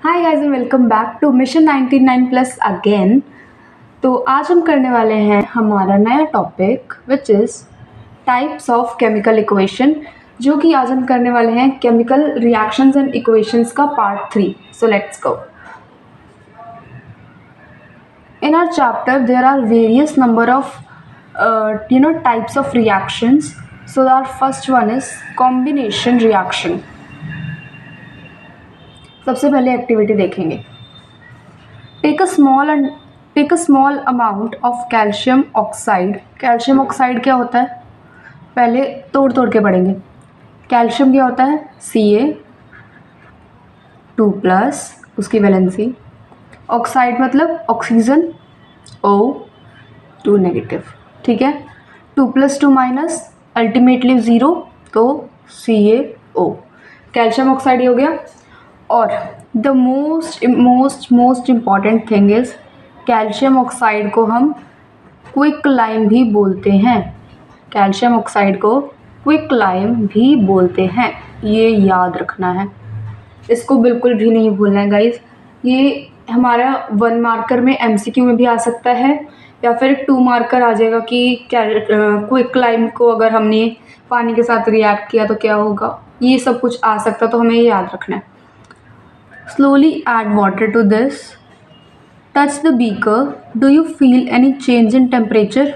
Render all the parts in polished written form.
Hi guys and welcome back to mission 99 plus again. तो आज हम करने वाले हैं हमारा नया topic which is types of chemical equation, जो कि आज हम करने वाले हैं केमिकल रिएक्शंस एंड इक्वेशंस का part 3। So let's go. In our chapter there are various number of types of reactions. So our first one is combination reaction. सबसे पहले एक्टिविटी देखेंगे। Take a small amount of calcium oxide. Calcium oxide क्या होता है, पहले तोड़ तोड़ के पढ़ेंगे। कैल्शियम क्या होता है, Ca2+, उसकी वैलेंसी। ऑक्साइड मतलब ऑक्सीजन, O2-, ठीक है। 2+2- अल्टीमेटली 0, तो CaO। कैल्शियम ऑक्साइड हो गया। और the most important thing is calcium oxide को हम क्विक लाइम भी बोलते हैं। कैल्शियम ऑक्साइड को क्विक लाइम भी बोलते हैं, ये याद रखना है, इसको बिल्कुल भी नहीं भूलना है गाइस। ये हमारा 1 मार्कर में MCQ में भी आ सकता है, या फिर 2 मार्कर आ जाएगा कि क्विक लाइम को अगर हमने पानी के साथ रिएक्ट किया तो क्या होगा, ये सब कुछ आ सकता, तो हमें ये याद रखना है। Slowly add water to this. Touch the beaker. Do you feel any change in temperature?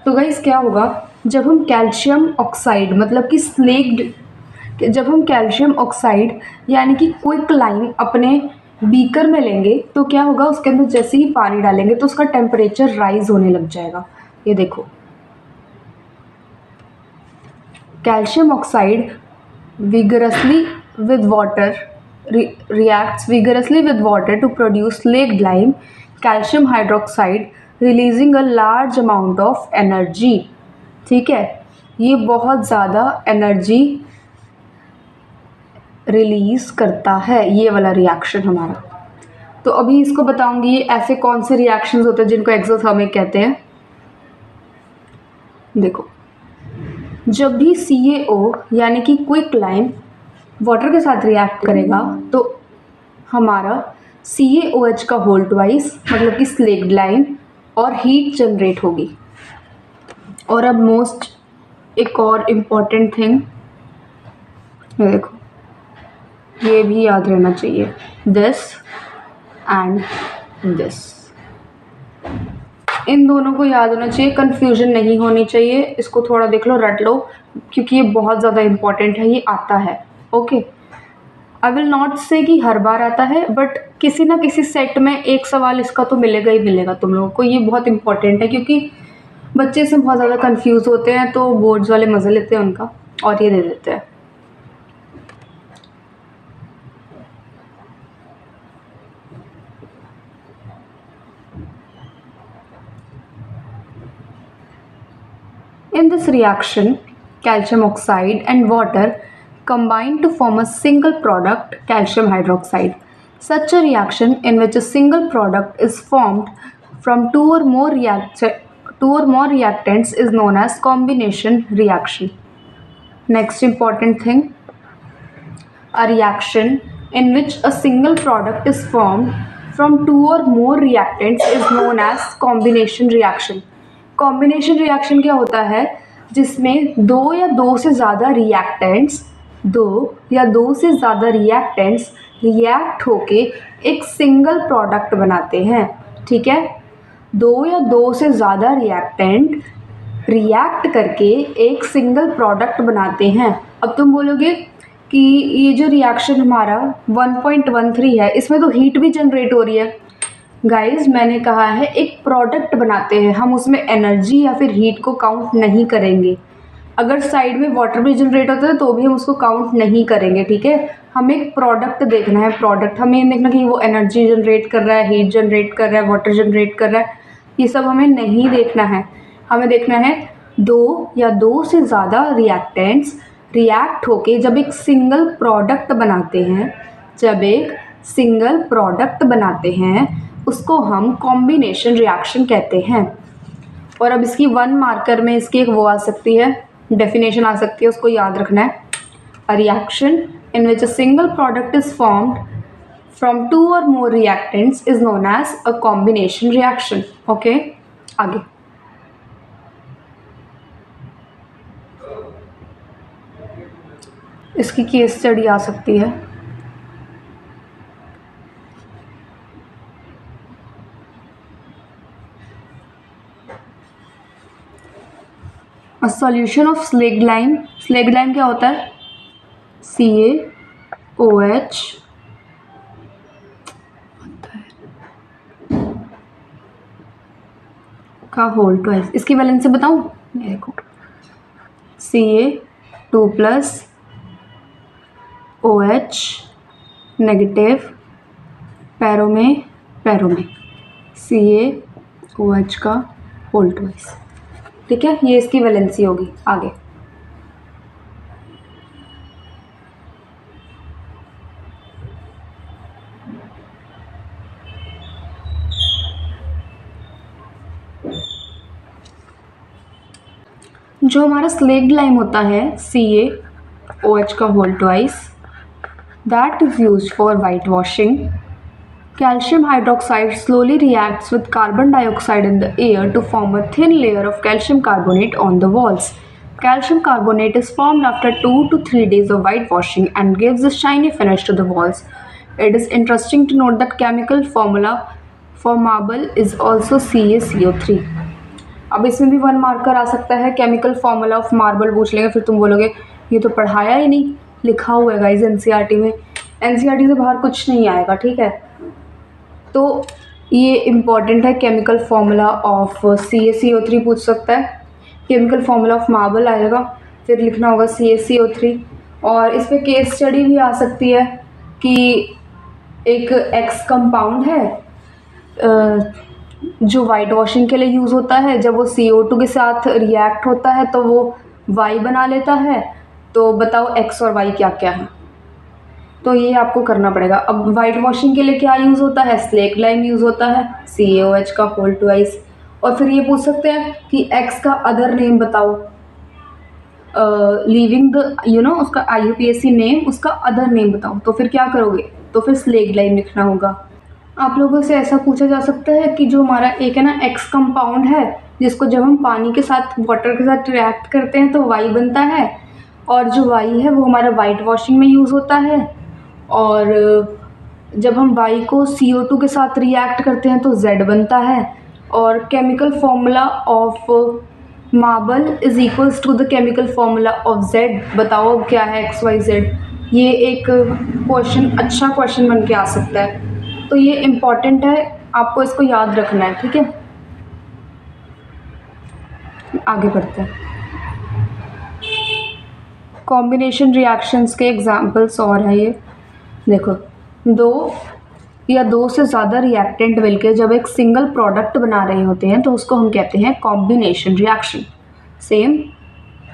तो गाइस क्या होगा, जब हम कैल्शियम ऑक्साइड मतलब कि जब हम कैल्शियम ऑक्साइड यानी कि क्विक लाइम अपने बीकर में लेंगे तो क्या होगा, उसके अंदर जैसे ही पानी डालेंगे तो उसका टेम्परेचर राइज होने लग जाएगा। ये देखो, calcium oxide vigorously with water reacts vigorously with water to produce slaked lime calcium hydroxide releasing a large amount of energy। ठीक है, ये बहुत ज़्यादा एनर्जी रिलीज करता है, ये वाला रिएक्शन हमारा। तो अभी इसको बताऊंगी ये ऐसे कौन से रिएक्शंस होते हैं जिनको एक्सोथर्मिक कहते हैं। देखो, जब भी CaO यानी कि क्विक लाइम वाटर के साथ रिएक्ट करेगा तो हमारा CaOH का होल ट्वाइस मतलब कि स्लेक्ड लाइम और हीट जनरेट होगी। और अब एक और इम्पॉर्टेंट थिंग, ये देखो, ये भी याद रहना चाहिए, दिस एंड दिस, इन दोनों को याद होना चाहिए, कंफ्यूजन नहीं होनी चाहिए। इसको थोड़ा देख लो, रट लो, क्योंकि ये बहुत ज़्यादा इम्पॉर्टेंट है, ये आता है। ओके, आई विल नॉट से कि हर बार आता है, बट किसी ना किसी सेट में एक सवाल इसका तो मिलेगा ही मिलेगा तुम लोगों को। ये बहुत इंपॉर्टेंट है क्योंकि बच्चे इसमें बहुत ज़्यादा कंफ्यूज होते हैं, तो बोर्ड्स वाले मज़े लेते हैं उनका और ये दे देते हैं। In this reaction, calcium oxide and water combine to form a single product, calcium hydroxide. Such a reaction in which a single product is formed from two or more reactants is known as combination reaction. Next important thing, a reaction in which a single product is formed from two or more reactants is known as combination reaction. Combination reaction क्या होता है, जिसमें दो या दो से ज़्यादा reactants react होके एक सिंगल प्रोडक्ट बनाते हैं। ठीक है, दो या दो से ज़्यादा रिएक्टेंट रिएक्ट करके एक सिंगल प्रोडक्ट बनाते हैं। अब तुम बोलोगे कि ये जो रिएक्शन हमारा 1.13 है, इसमें तो हीट भी जनरेट हो रही है। गाइस, मैंने कहा है एक प्रोडक्ट बनाते हैं, हम उसमें एनर्जी या फिर हीट को काउंट नहीं करेंगे। अगर साइड में वाटर भी जनरेट होता है तो भी हम उसको काउंट नहीं करेंगे। ठीक है, हमें एक प्रोडक्ट देखना है। प्रोडक्ट हमें ये देखना कि वो एनर्जी जनरेट कर रहा है, हीट जनरेट कर रहा है, वाटर जनरेट कर रहा है, ये सब हमें नहीं देखना है। हमें देखना है दो या दो से ज़्यादा रिएक्टेंट्स रिएक्ट होके जब एक सिंगल प्रोडक्ट बनाते हैं उसको हम कॉम्बिनेशन रिएक्शन कहते हैं। और अब इसकी 1 मार्कर में इसकी एक वो आ सकती है, डेफिनेशन आ सकती है, उसको याद रखना है। A reaction in which a single product is formed from two or more reactants is known as a combination reaction. Okay, आगे इसकी केस स्टडी आ सकती है। A solution of slaked lime. Slaked lime क्या होता है? CaOH का whole twice. इसकी वैलेंसी बताऊं? ये देखो, Ca2+ OH नेगेटिव, पैरों में CaOH का होल ट्वाइस। ठीक है, ये इसकी वैलेंसी होगी। आगे जो हमारा स्लेग्ड लाइम होता है CaOH का whole twice, that is used for white washing. Calcium hydroxide slowly reacts with carbon dioxide in the air to form a thin layer of calcium carbonate on the walls. Calcium carbonate is formed after 2 to 3 days of whitewashing and gives a shiny finish to the walls. It is interesting to note that chemical formula for marble is also CaCO3. अब इसमें भी 1 marker आ सकता है। Chemical formula of marble पूछ लेंगे, फिर तुम बोलोगे ये तो पढ़ाया ही नहीं, लिखा हुआ है गाइस एनसीईआरटी में। एनसीईआरटी से बाहर कुछ नहीं आएगा, ठीक है। तो ये इम्पॉर्टेंट है, केमिकल फार्मूला ऑफ CaCO3 पूछ सकता है, केमिकल फार्मूला ऑफ मार्बल आएगा, फिर लिखना होगा CaCO3। और इस पर केस स्टडी भी आ सकती है कि एक एक्स कंपाउंड है जो वाइट वॉशिंग के लिए यूज़ होता है, जब वो CO2 के साथ रिएक्ट होता है तो वो Y बना लेता है। तो बताओ एक्स और वाई क्या क्या है, तो ये आपको करना पड़ेगा। अब वाइट वॉशिंग के लिए क्या यूज़ होता है? स्लेग्ड लाइम यूज़ होता है, CaOH का होल ट्वाइस। और फिर ये पूछ सकते हैं कि एक्स का अदर नेम बताओ, लीविंग द उसका IUPAC नेम, उसका अदर नेम बताओ। तो फिर क्या करोगे? तो फिर स्लेग्ड लाइम लिखना होगा। आप लोगों से ऐसा पूछा जा सकता है कि जो हमारा एक है ना एक्स कंपाउंड है, जिसको जब हम पानी के साथ वाटर के साथ रिएक्ट करते हैं तो Y बनता है, और जो Y है वो हमारा वाइट वॉशिंग में यूज़ होता है। और जब हम Y को CO2 के साथ रिएक्ट करते हैं तो Z बनता है। और chemical formula of marble is equals to the chemical formula of Z। बताओ अब क्या है XYZ। ये एक क्वेश्चन, अच्छा क्वेश्चन बन के आ सकता है, तो ये इम्पॉर्टेंट है, आपको इसको याद रखना है, ठीक है। आगे बढ़ते हैं। कॉम्बिनेशन रिएक्शंस के एग्जांपल्स और है ये देखो, दो या दो से ज़्यादा रिएक्टेंट मिलकर जब एक सिंगल प्रोडक्ट बना रहे होते हैं तो उसको हम कहते हैं कॉम्बिनेशन रिएक्शन। सेम,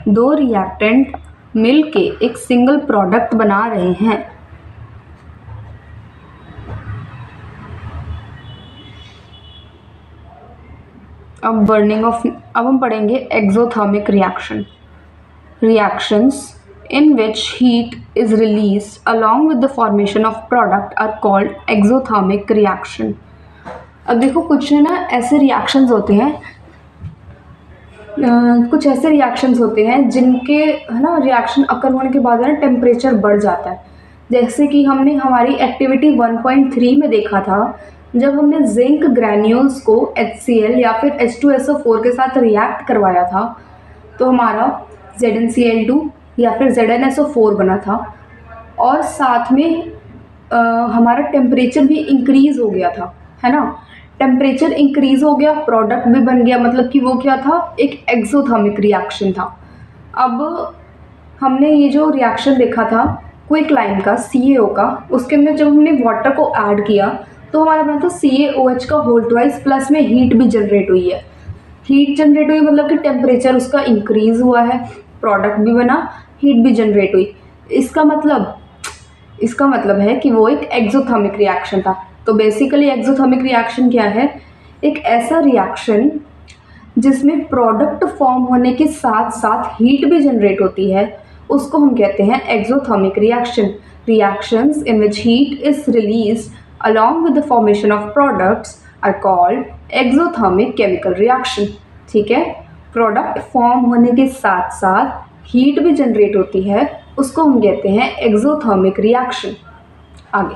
दो रिएक्टेंट मिलके एक सिंगल प्रोडक्ट बना रहे हैं, अब हम पढ़ेंगे exothermic reaction. Reactions in which heat is released along with the formation of product are called exothermic reaction। अब देखो कुछ ना ऐसे रिएक्शंस होते हैं, कुछ ऐसे रिएक्शंस होते हैं जिनके है ना रिएक्शन अकर होने के बाद है ना टेम्परेचर बढ़ जाता है। जैसे कि हमने हमारी एक्टिविटी 1.3 में देखा था, जब हमने जिंक ग्रैन्यूल्स को HCl या फिर H2SO4 के साथ रिएक्ट करवाया था तो हमारा ZnCl2 या फिर ZnSO4 बना था, और साथ में हमारा टेम्परेचर भी इंक्रीज़ हो गया था, है ना। टेम्परेचर इंक्रीज़ हो गया, प्रोडक्ट भी बन गया, मतलब कि वो क्या था, एक एक्सोथर्मिक रिएक्शन था। अब हमने ये जो रिएक्शन देखा था क्विकलाइन का, CaO का, उसके अंदर जब हमने वाटर को ऐड किया तो हमारा बना था CaOH का होल ट्वाइस, प्लस में हीट भी जनरेट हुई है। हीट जनरेट हुई मतलब कि टेम्परेचर उसका इंक्रीज़ हुआ है, प्रोडक्ट भी बना, हीट भी जनरेट हुई। इसका मतलब है कि वो एक एक्सोथर्मिक रिएक्शन था। तो बेसिकली एक्सोथर्मिक रिएक्शन क्या है? एक ऐसा रिएक्शन जिसमें प्रोडक्ट फॉर्म होने के साथ साथ हीट भी जनरेट होती है, उसको हम कहते हैं exothermic reaction. Reactions in which heat is released along with the formation of products are called exothermic chemical reaction. ठीक है, प्रोडक्ट फॉर्म होने के साथ साथ हीट भी जनरेट होती है, उसको हम कहते हैं एक्सोथर्मिक रिएक्शन. आगे,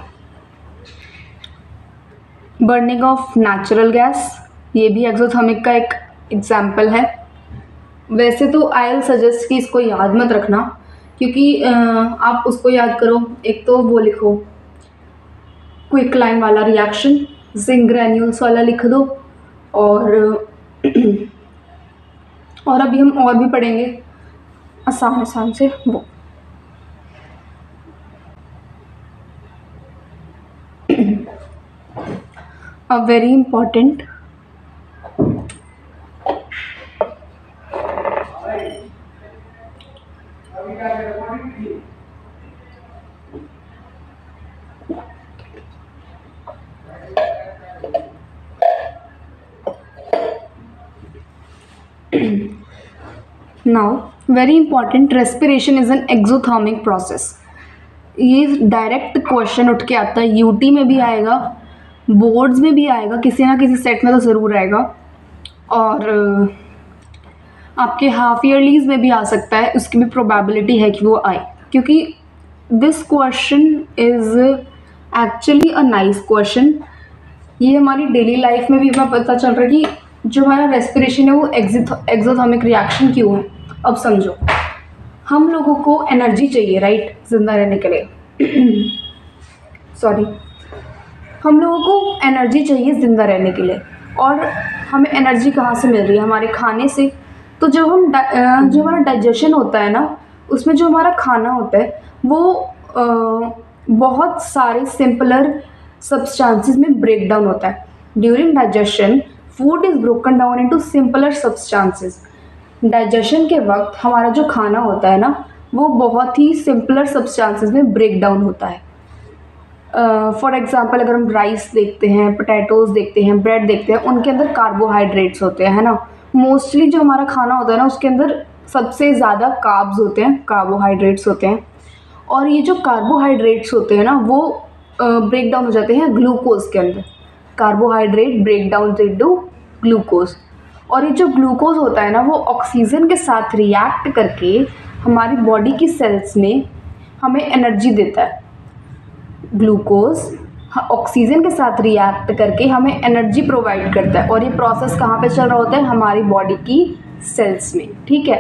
बर्निंग ऑफ नेचुरल गैस, ये भी एक्सोथर्मिक का एक एग्जाम्पल है. वैसे तो आई विल सजेस्ट कि इसको याद मत रखना, क्योंकि आप उसको याद करो. एक तो वो लिखो क्विक लाइन वाला रिएक्शन, जिंक ग्रैन्यूल्स वाला लिख दो, और अभी हम और भी पढ़ेंगे आसान आसान से वो. A very important now very important, respiration is an exothermic process. ये डायरेक्ट क्वेश्चन उठ के आता है, यूटी में भी आएगा, बोर्ड्स में भी आएगा, किसी ना किसी सेट में तो ज़रूर आएगा, और आपके हाफ ईयरलीज में भी आ सकता है. उसकी भी प्रोबेबिलिटी है कि वो आए, क्योंकि this question is actually a nice question. ये हमारी डेली लाइफ में भी हमें पता चल रहा है कि जो हमारा रेस्पिरेशन है वो एक्सोथर्मिक रिएक्शन क्यों है. अब समझो, हम लोगों को एनर्जी चाहिए, राइट, जिंदा रहने के लिए. सॉरी, हम लोगों को एनर्जी चाहिए ज़िंदा रहने के लिए, और हमें एनर्जी कहाँ से मिल रही है? हमारे खाने से. तो जो हमारा डाइजेशन होता है ना, उसमें जो हमारा खाना होता है वो बहुत सारे सिंपलर सब्सटेंसेस में ब्रेक डाउन होता है. During digestion food is broken down into simpler substances. Digestion के वक्त हमारा जो खाना होता है ना, वो बहुत ही सिंपलर सब्सटेंसेस में ब्रेक डाउन होता है. फॉर एग्जांपल, अगर हम राइस देखते हैं, पोटैटोज़ देखते हैं, ब्रेड देखते हैं, उनके अंदर कार्बोहाइड्रेट्स होते हैं, है ना. मोस्टली जो हमारा खाना होता है ना, उसके अंदर सबसे ज़्यादा कार्ब्स होते हैं, कार्बोहाइड्रेट्स होते हैं. और ये जो कार्बोहाइड्रेट्स होते हैं ना, वो ब्रेक डाउन हो जाते हैं ग्लूकोज के अंदर. Carbohydrate break down into glucose. और ये जो ग्लूकोज होता है ना, वो ऑक्सीजन के साथ रिएक्ट करके हमारी बॉडी की सेल्स में हमें एनर्जी देता है. ग्लूकोज ऑक्सीजन के साथ रिएक्ट करके हमें एनर्जी प्रोवाइड करता है, और ये प्रोसेस कहाँ पे चल रहा होता है? हमारी बॉडी की सेल्स में. ठीक है,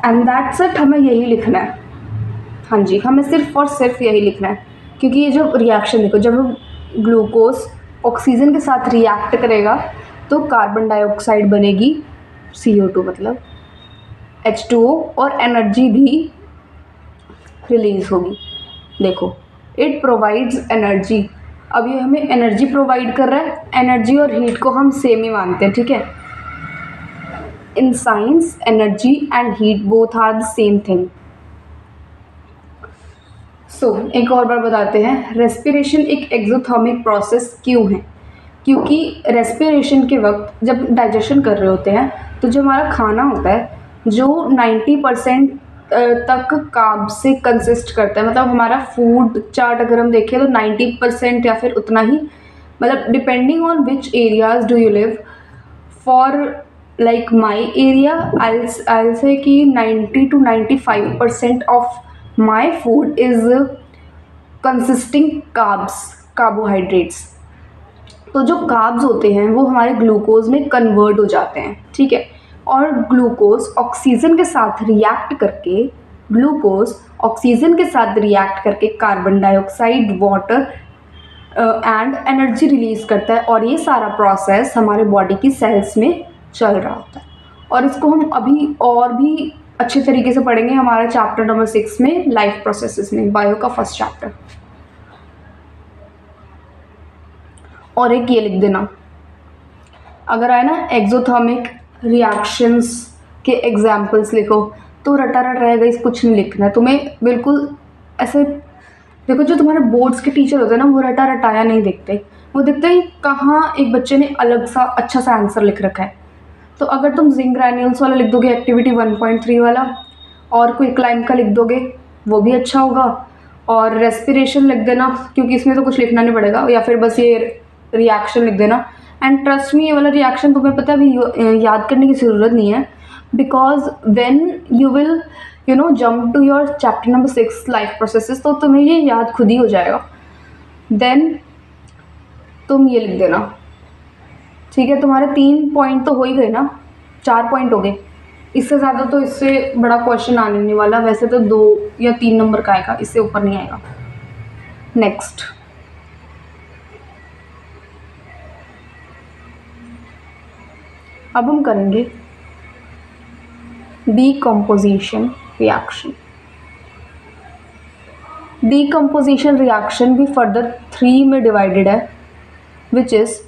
एंड दैट्स इट. हमें यही लिखना है. हाँ जी, हमें सिर्फ और सिर्फ यही लिखना है, क्योंकि ये जो रिएक्शन देखो, जब ग्लूकोज ऑक्सीजन के साथ रिएक्ट करेगा तो कार्बन डाइऑक्साइड बनेगी, CO2 मतलब H2O, और एनर्जी भी रिलीज होगी. देखो, इट प्रोवाइड्स एनर्जी. अब ये हमें एनर्जी प्रोवाइड कर रहा है. एनर्जी और हीट को हम सेम ही मानते हैं, ठीक है. In science energy and heat both are the same thing. So एक और बार बताते हैं, रेस्पिरेशन एक एक्सोथर्मिक प्रोसेस क्यों है? क्योंकि रेस्पिरेशन के वक्त जब डाइजेशन कर रहे होते हैं, तो जो हमारा खाना होता है, जो 90% तक कार्ब से कंसिस्ट करता है, मतलब हमारा फूड चार्ट अगर हम देखें तो 90% या फिर उतना ही, मतलब depending on which areas do you live. For like my area, I say कि 90 to 95% of my food is consisting carbohydrates. तो जो कार्ब्स होते हैं वो हमारे ग्लूकोज में कन्वर्ट हो जाते हैं, ठीक है. और ग्लूकोज ऑक्सीजन के साथ रिएक्ट करके carbon dioxide, water and energy release करता है, और ये सारा प्रोसेस हमारे बॉडी की सेल्स में चल रहा होता है. और इसको हम अभी और भी अच्छे तरीके से पढ़ेंगे हमारे चैप्टर नंबर 6 में, लाइफ प्रोसेसेस में, बायो का फर्स्ट चैप्टर. और एक ये लिख देना, अगर आए ना एक्सोथर्मिक रिएक्शंस के एग्जाम्पल्स लिखो, तो रटा रट रहेगा, इस कुछ नहीं लिखना है तुम्हें. बिल्कुल ऐसे देखो, जो तुम्हारे बोर्ड्स के टीचर होते हैं ना, वो रटा रटाया नहीं देखते. वो देखते हैं कहाँ एक बच्चे ने अलग सा अच्छा सा आंसर लिख रखा है. तो अगर तुम जिंक ग्रैन्यूल्स वाला लिख दोगे, एक्टिविटी 1.3 वाला, और क्विक लाइन का लिख दोगे, वो भी अच्छा होगा. और रेस्पिरेशन लिख देना, क्योंकि इसमें तो कुछ लिखना नहीं पड़ेगा, या फिर बस ये रिएक्शन लिख देना। एंड ट्रस्ट मी, ये वाला रिएक्शन तुम्हें पता है अभी याद करने की ज़रूरत नहीं है, because when you will jump to your chapter number 6 life processes, तो तुम्हें ये याद खुद ही हो जाएगा। देन तुम ये लिख देना, ठीक है। तुम्हारे 3 पॉइंट तो हो ही गए ना, 4 पॉइंट हो गए। इससे ज़्यादा तो इससे बड़ा क्वेश्चन आने नहीं वाला। वैसे तो 2 या 3 नंबर का आएगा, इससे ऊपर नहीं आएगा। नेक्स्ट, अब हम करेंगे डीकम्पोजिशन रिएक्शन। डीकम्पोजिशन रिएक्शन भी फर्दर 3 में डिवाइडेड है, which is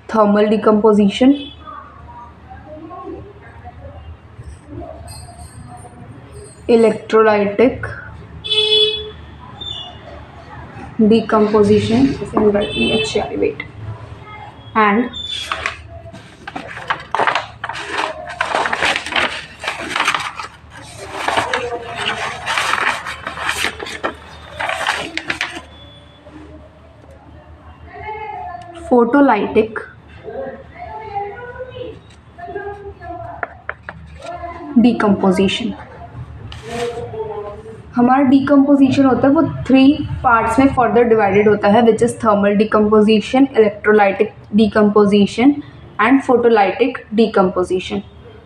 thermal decomposition, electrolytic decomposition, wait, and photolytic decomposition। हमारा डीकम्पोजिशन होता है वो 3 पार्ट्स में फर्दर डिवाइडेड होता है, which is thermal decomposition, electrolytic decomposition and photolytic decomposition.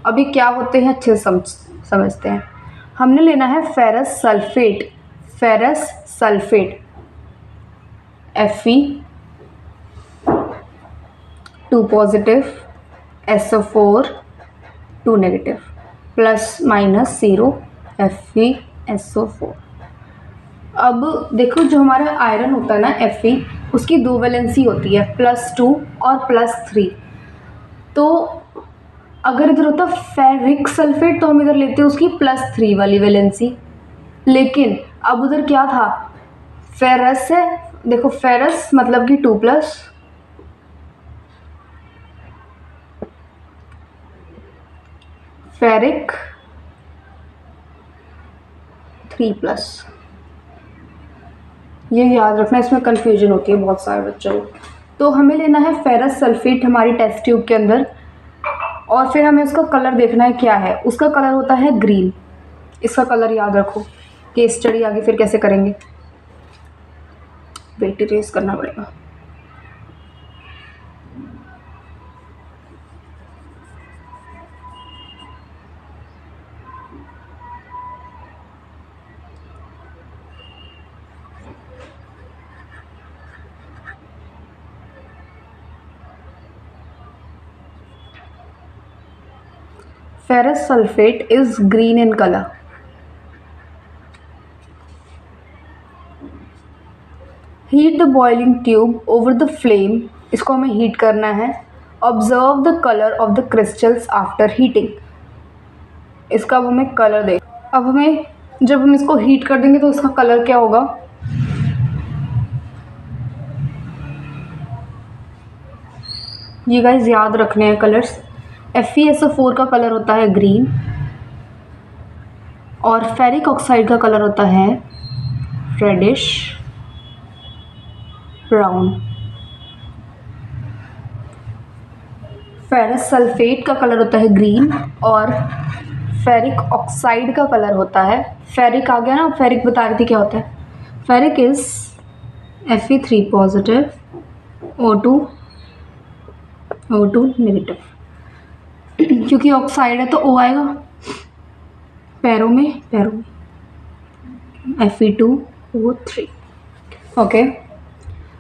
अब ये क्या होते हैं अच्छे समझते हैं। हमने लेना है ferrous sulphate, Fe 2 positive, SO4 2 negative, plus minus 0 FeSO4। अब देखो, जो हमारा आयरन होता है ना Fe, उसकी 2 वैलेंसी होती है, +2 और +3। तो अगर इधर होता फेरिक सल्फेट तो हम इधर लेते हैं उसकी +3 वाली वैलेंसी, लेकिन अब उधर क्या था, फेरस है। देखो फेरस मतलब कि 2+, फेरिक 3+। ये याद रखना, इसमें कन्फ्यूजन होती है बहुत सारे बच्चों को। तो हमें लेना है फेरस सल्फेट हमारी टेस्ट ट्यूब के अंदर, और फिर हमें उसका कलर देखना है क्या है। उसका कलर होता है ग्रीन। इसका कलर याद रखो, केस स्टडी आगे फिर कैसे करेंगे, वेट इरेज करना पड़ेगा। Ferrous sulfate is green in color. Heat the boiling tube over the flame. इसको हमें हीट करना है। Observe the color of the crystals after heating. इसका अब हमें कलर देख, अब हमें जब हम इसको हीट कर देंगे तो इसका कलर क्या होगा, ये गाइस याद रखने हैं कलर्स। FeSO4 का कलर होता है ग्रीन, और फेरिक ऑक्साइड का कलर होता है रेडिश ब्राउन। फेरस सल्फेट का कलर होता है ग्रीन, और फेरिक ऑक्साइड का कलर होता है, फेरिक आ गया ना, फेरिक बता रही थी क्या होता है। Ferric is Fe3 positive, O2 negative. क्योंकि ऑक्साइड है तो O आएगा पैरों में Fe2O3। ओके,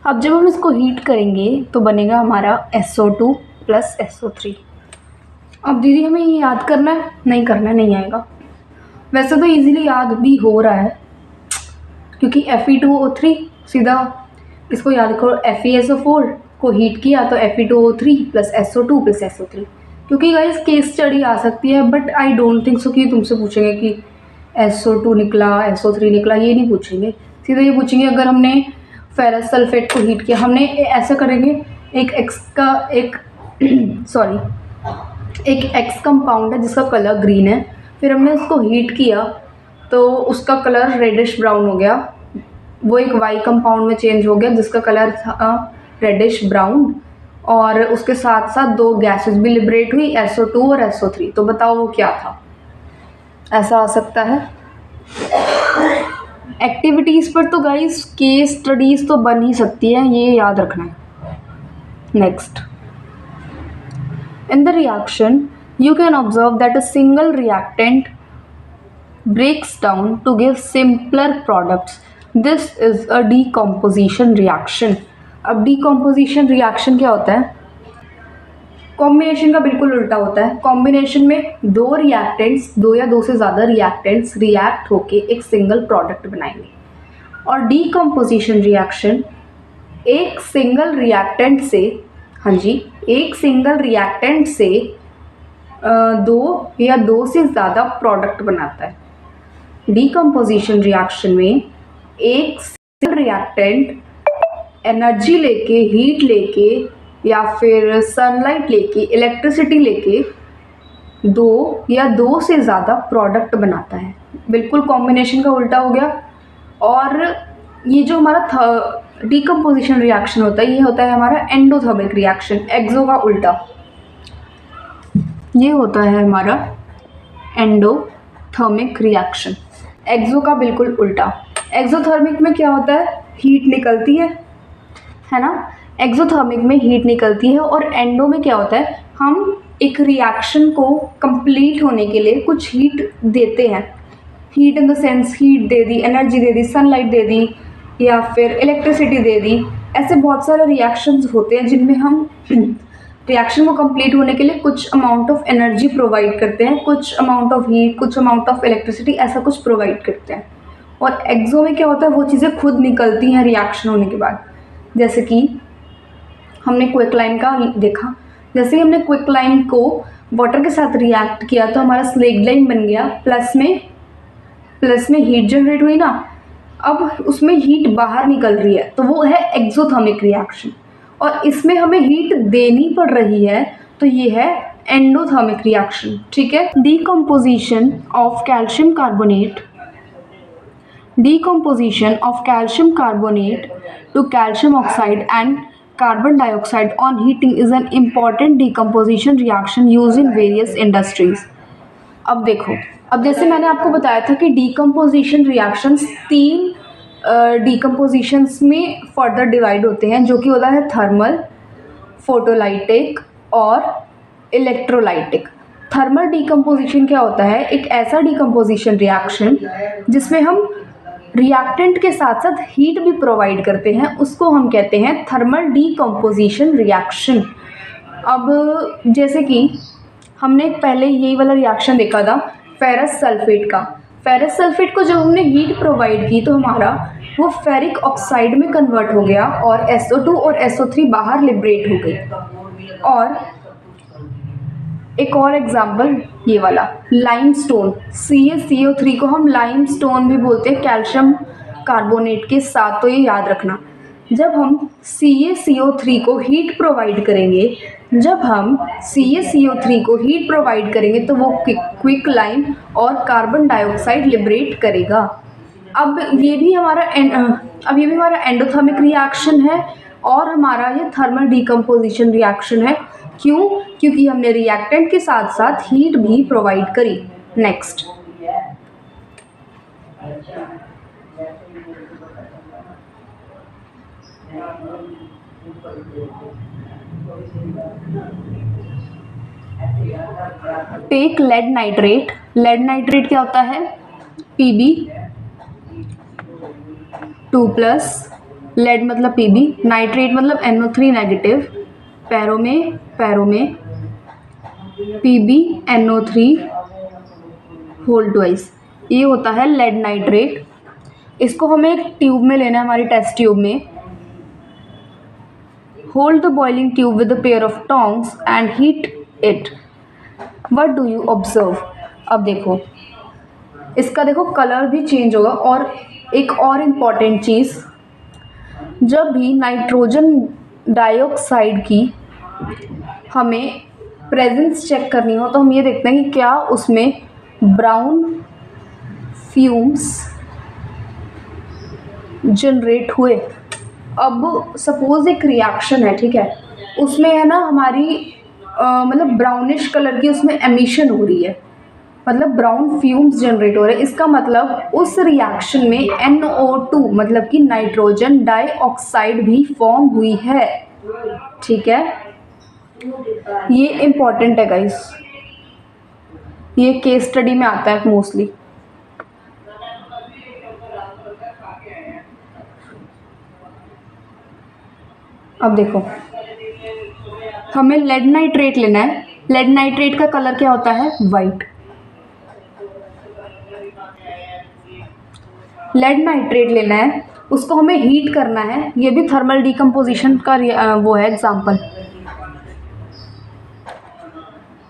अब जब हम इसको हीट करेंगे तो बनेगा हमारा SO2 + SO3। अब दीदी हमें ये याद करना है, नहीं करना है, नहीं आएगा। वैसे तो इजीली याद भी हो रहा है, क्योंकि Fe2O3 सीधा इसको याद करो, FeSO4 को हीट किया तो Fe2O3 + SO2 + SO3। क्योंकि गाइस केस स्टडी आ सकती है, but I don't think so कि तुमसे पूछेंगे कि SO2 निकला, SO3 निकला, ये नहीं पूछेंगे। सीधा ये पूछेंगे अगर हमने फेरस सल्फेट को हीट किया, हमने ऐसा करेंगे, एक एक्स कंपाउंड है जिसका कलर ग्रीन है, फिर हमने उसको हीट किया तो उसका कलर रेडिश ब्राउन हो गया, वो एक वाई कंपाउंड में चेंज हो गया जिसका कलर था रेडिश ब्राउन, और उसके साथ साथ दो गैसेस भी लिबरेट हुई, SO2 और SO3। तो बताओ वो क्या था? ऐसा आ सकता है। एक्टिविटीज़ पर तो गाइस केस स्टडीज़ तो बन ही सकती है, ये याद रखना है। Next, in the reaction you can observe that a single reactant breaks down to give simpler products. This is a decomposition reaction. अब decomposition reaction क्या होता है? कॉम्बिनेशन का बिल्कुल उल्टा होता है। कॉम्बिनेशन में दो रिएक्टेंट्स, दो या दो से ज़्यादा रिएक्टेंट्स रिएक्ट होके एक सिंगल प्रोडक्ट बनाएंगे, और डीकम्पोजिशन रिएक्शन एक सिंगल रिएक्टेंट से, हाँ जी, एक सिंगल रिएक्टेंट से दो या दो से ज़्यादा प्रोडक्ट बनाता है। डीकम्पोजिशन रिएक्शन में एक सिंगल रिएक्टेंट एनर्जी लेके, हीट लेके या फिर सनलाइट लेके, इलेक्ट्रिसिटी लेके दो या दो से ज़्यादा प्रोडक्ट बनाता है। बिल्कुल कॉम्बिनेशन का उल्टा हो गया। और ये जो हमारा डीकम्पोजिशन रिएक्शन होता है, ये होता है हमारा एंडोथर्मिक रिएक्शन, एक्सो का उल्टा। ये होता है हमारा एंडोथर्मिक रिएक्शन, एक्सो का बिल्कुल उल्टा। एक्सोथर्मिक में क्या होता है? हीट निकलती है ना। एक्सोथर्मिक में हीट निकलती है, और एंडो में क्या होता है? हम एक रिएक्शन को कंप्लीट होने के लिए कुछ हीट देते हैं। Heat in the sense heat दे दी, एनर्जी दे दी, सनलाइट दे दी, या फिर इलेक्ट्रिसिटी दे दी। ऐसे बहुत सारे रिएक्शंस होते हैं जिनमें हम रिएक्शन को कंप्लीट होने के लिए कुछ अमाउंट ऑफ एनर्जी प्रोवाइड करते हैं, कुछ अमाउंट ऑफ हीट, कुछ अमाउंट ऑफ इलेक्ट्रिसिटी, ऐसा कुछ प्रोवाइड करते हैं। और एक्सो में क्या होता है? वो चीज़ें खुद निकलती हैं रिएक्शन होने के बाद। जैसे कि हमने क्विकलाइम का देखा, जैसे ही हमने क्विकलाइम को वाटर के साथ रिएक्ट किया तो हमारा स्लेगलाइम बन गया, प्लस में हीट जनरेट हुई ना। अब उसमें हीट बाहर निकल रही है, तो वो है एक्सोथर्मिक रिएक्शन। और इसमें हमें हीट देनी पड़ रही है, तो ये है एंडोथर्मिक रिएक्शन। ठीक है। Decomposition of calcium carbonate to calcium oxide and carbon dioxide on heating is an important decomposition reaction used in various industries. अब देखो, अब जैसे मैंने आपको बताया था कि डीकम्पोजिशन रिएक्शंस तीन डीकम्पोजिशंस में फर्दर डिवाइड होते हैं, जो कि होता है थर्मल, फोटोलाइटिक और इलेक्ट्रोलाइटिक। थर्मल डीकम्पोजिशन क्या होता है? एक ऐसा डीकम्पोजिशन रिएक्शन जिसमें हम रिएक्टेंट के साथ साथ हीट भी प्रोवाइड करते हैं, उसको हम कहते हैं थर्मल डीकम्पोजिशन रिएक्शन। अब जैसे कि हमने पहले यही वाला रिएक्शन देखा था फेरस सल्फेट का। फेरस सल्फेट को जब हमने हीट प्रोवाइड की तो हमारा वो फेरिक ऑक्साइड में कन्वर्ट हो गया, और SO2 और SO3 बाहर लिबरेट हो गई। और एक और एग्जाम्पल ये वाला लाइमस्टोन, CaCO3 को हम लाइमस्टोन भी बोलते हैं कैल्शियम कार्बोनेट के साथ। तो ये याद रखना, जब हम CaCO3 को हीट प्रोवाइड करेंगे, तो वो क्विक लाइम और कार्बन डाइऑक्साइड लिबरेट करेगा। अब ये भी हमारा एंडोथर्मिक रिएक्शन है, और हमारा ये थर्मल डीकम्पोजिशन रिएक्शन है। क्यों? क्योंकि हमने रिएक्टेंट के साथ साथ हीट भी प्रोवाइड करी। Next, take lead nitrate. Lead nitrate क्या होता है? Pb2+, लेड मतलब Pb, नाइट्रेट मतलब NO3 नेगेटिव, पैरों में PbNO3 होल ट्वाइस, ये होता है लेड नाइट्रेट। इसको हमें एक ट्यूब में लेना है, हमारी टेस्ट ट्यूब में। Hold the boiling tube with a pair of tongs and heat it. What do you observe? अब देखो, इसका देखो कलर भी चेंज होगा। और एक और इम्पॉर्टेंट चीज़, जब भी नाइट्रोजन डाइऑक्साइड की हमें प्रेजेंस चेक करनी हो तो हम ये देखते हैं कि क्या उसमें ब्राउन फ्यूम्स जनरेट हुए। अब सपोज एक रिएक्शन है, ठीक है, उसमें है ना हमारी मतलब ब्राउनिश कलर की उसमें एमिशन हो रही है, मतलब ब्राउन फ्यूम्स जनरेट हो रहे हैं। इसका मतलब उस रिएक्शन में NO2 मतलब कि नाइट्रोजन डाइऑक्साइड भी फॉर्म हुई है, ठीक है। ये इम्पॉर्टेंट है गाइस, ये केस स्टडी में आता है मोस्टली। अब देखो, हमें लेड नाइट्रेट लेना है। लेड नाइट्रेट का कलर क्या होता है? वाइट। लेड नाइट्रेट लेना है, उसको हमें हीट करना है। ये भी थर्मल डिकम्पोजिशन का वो है एग्जाम्पल।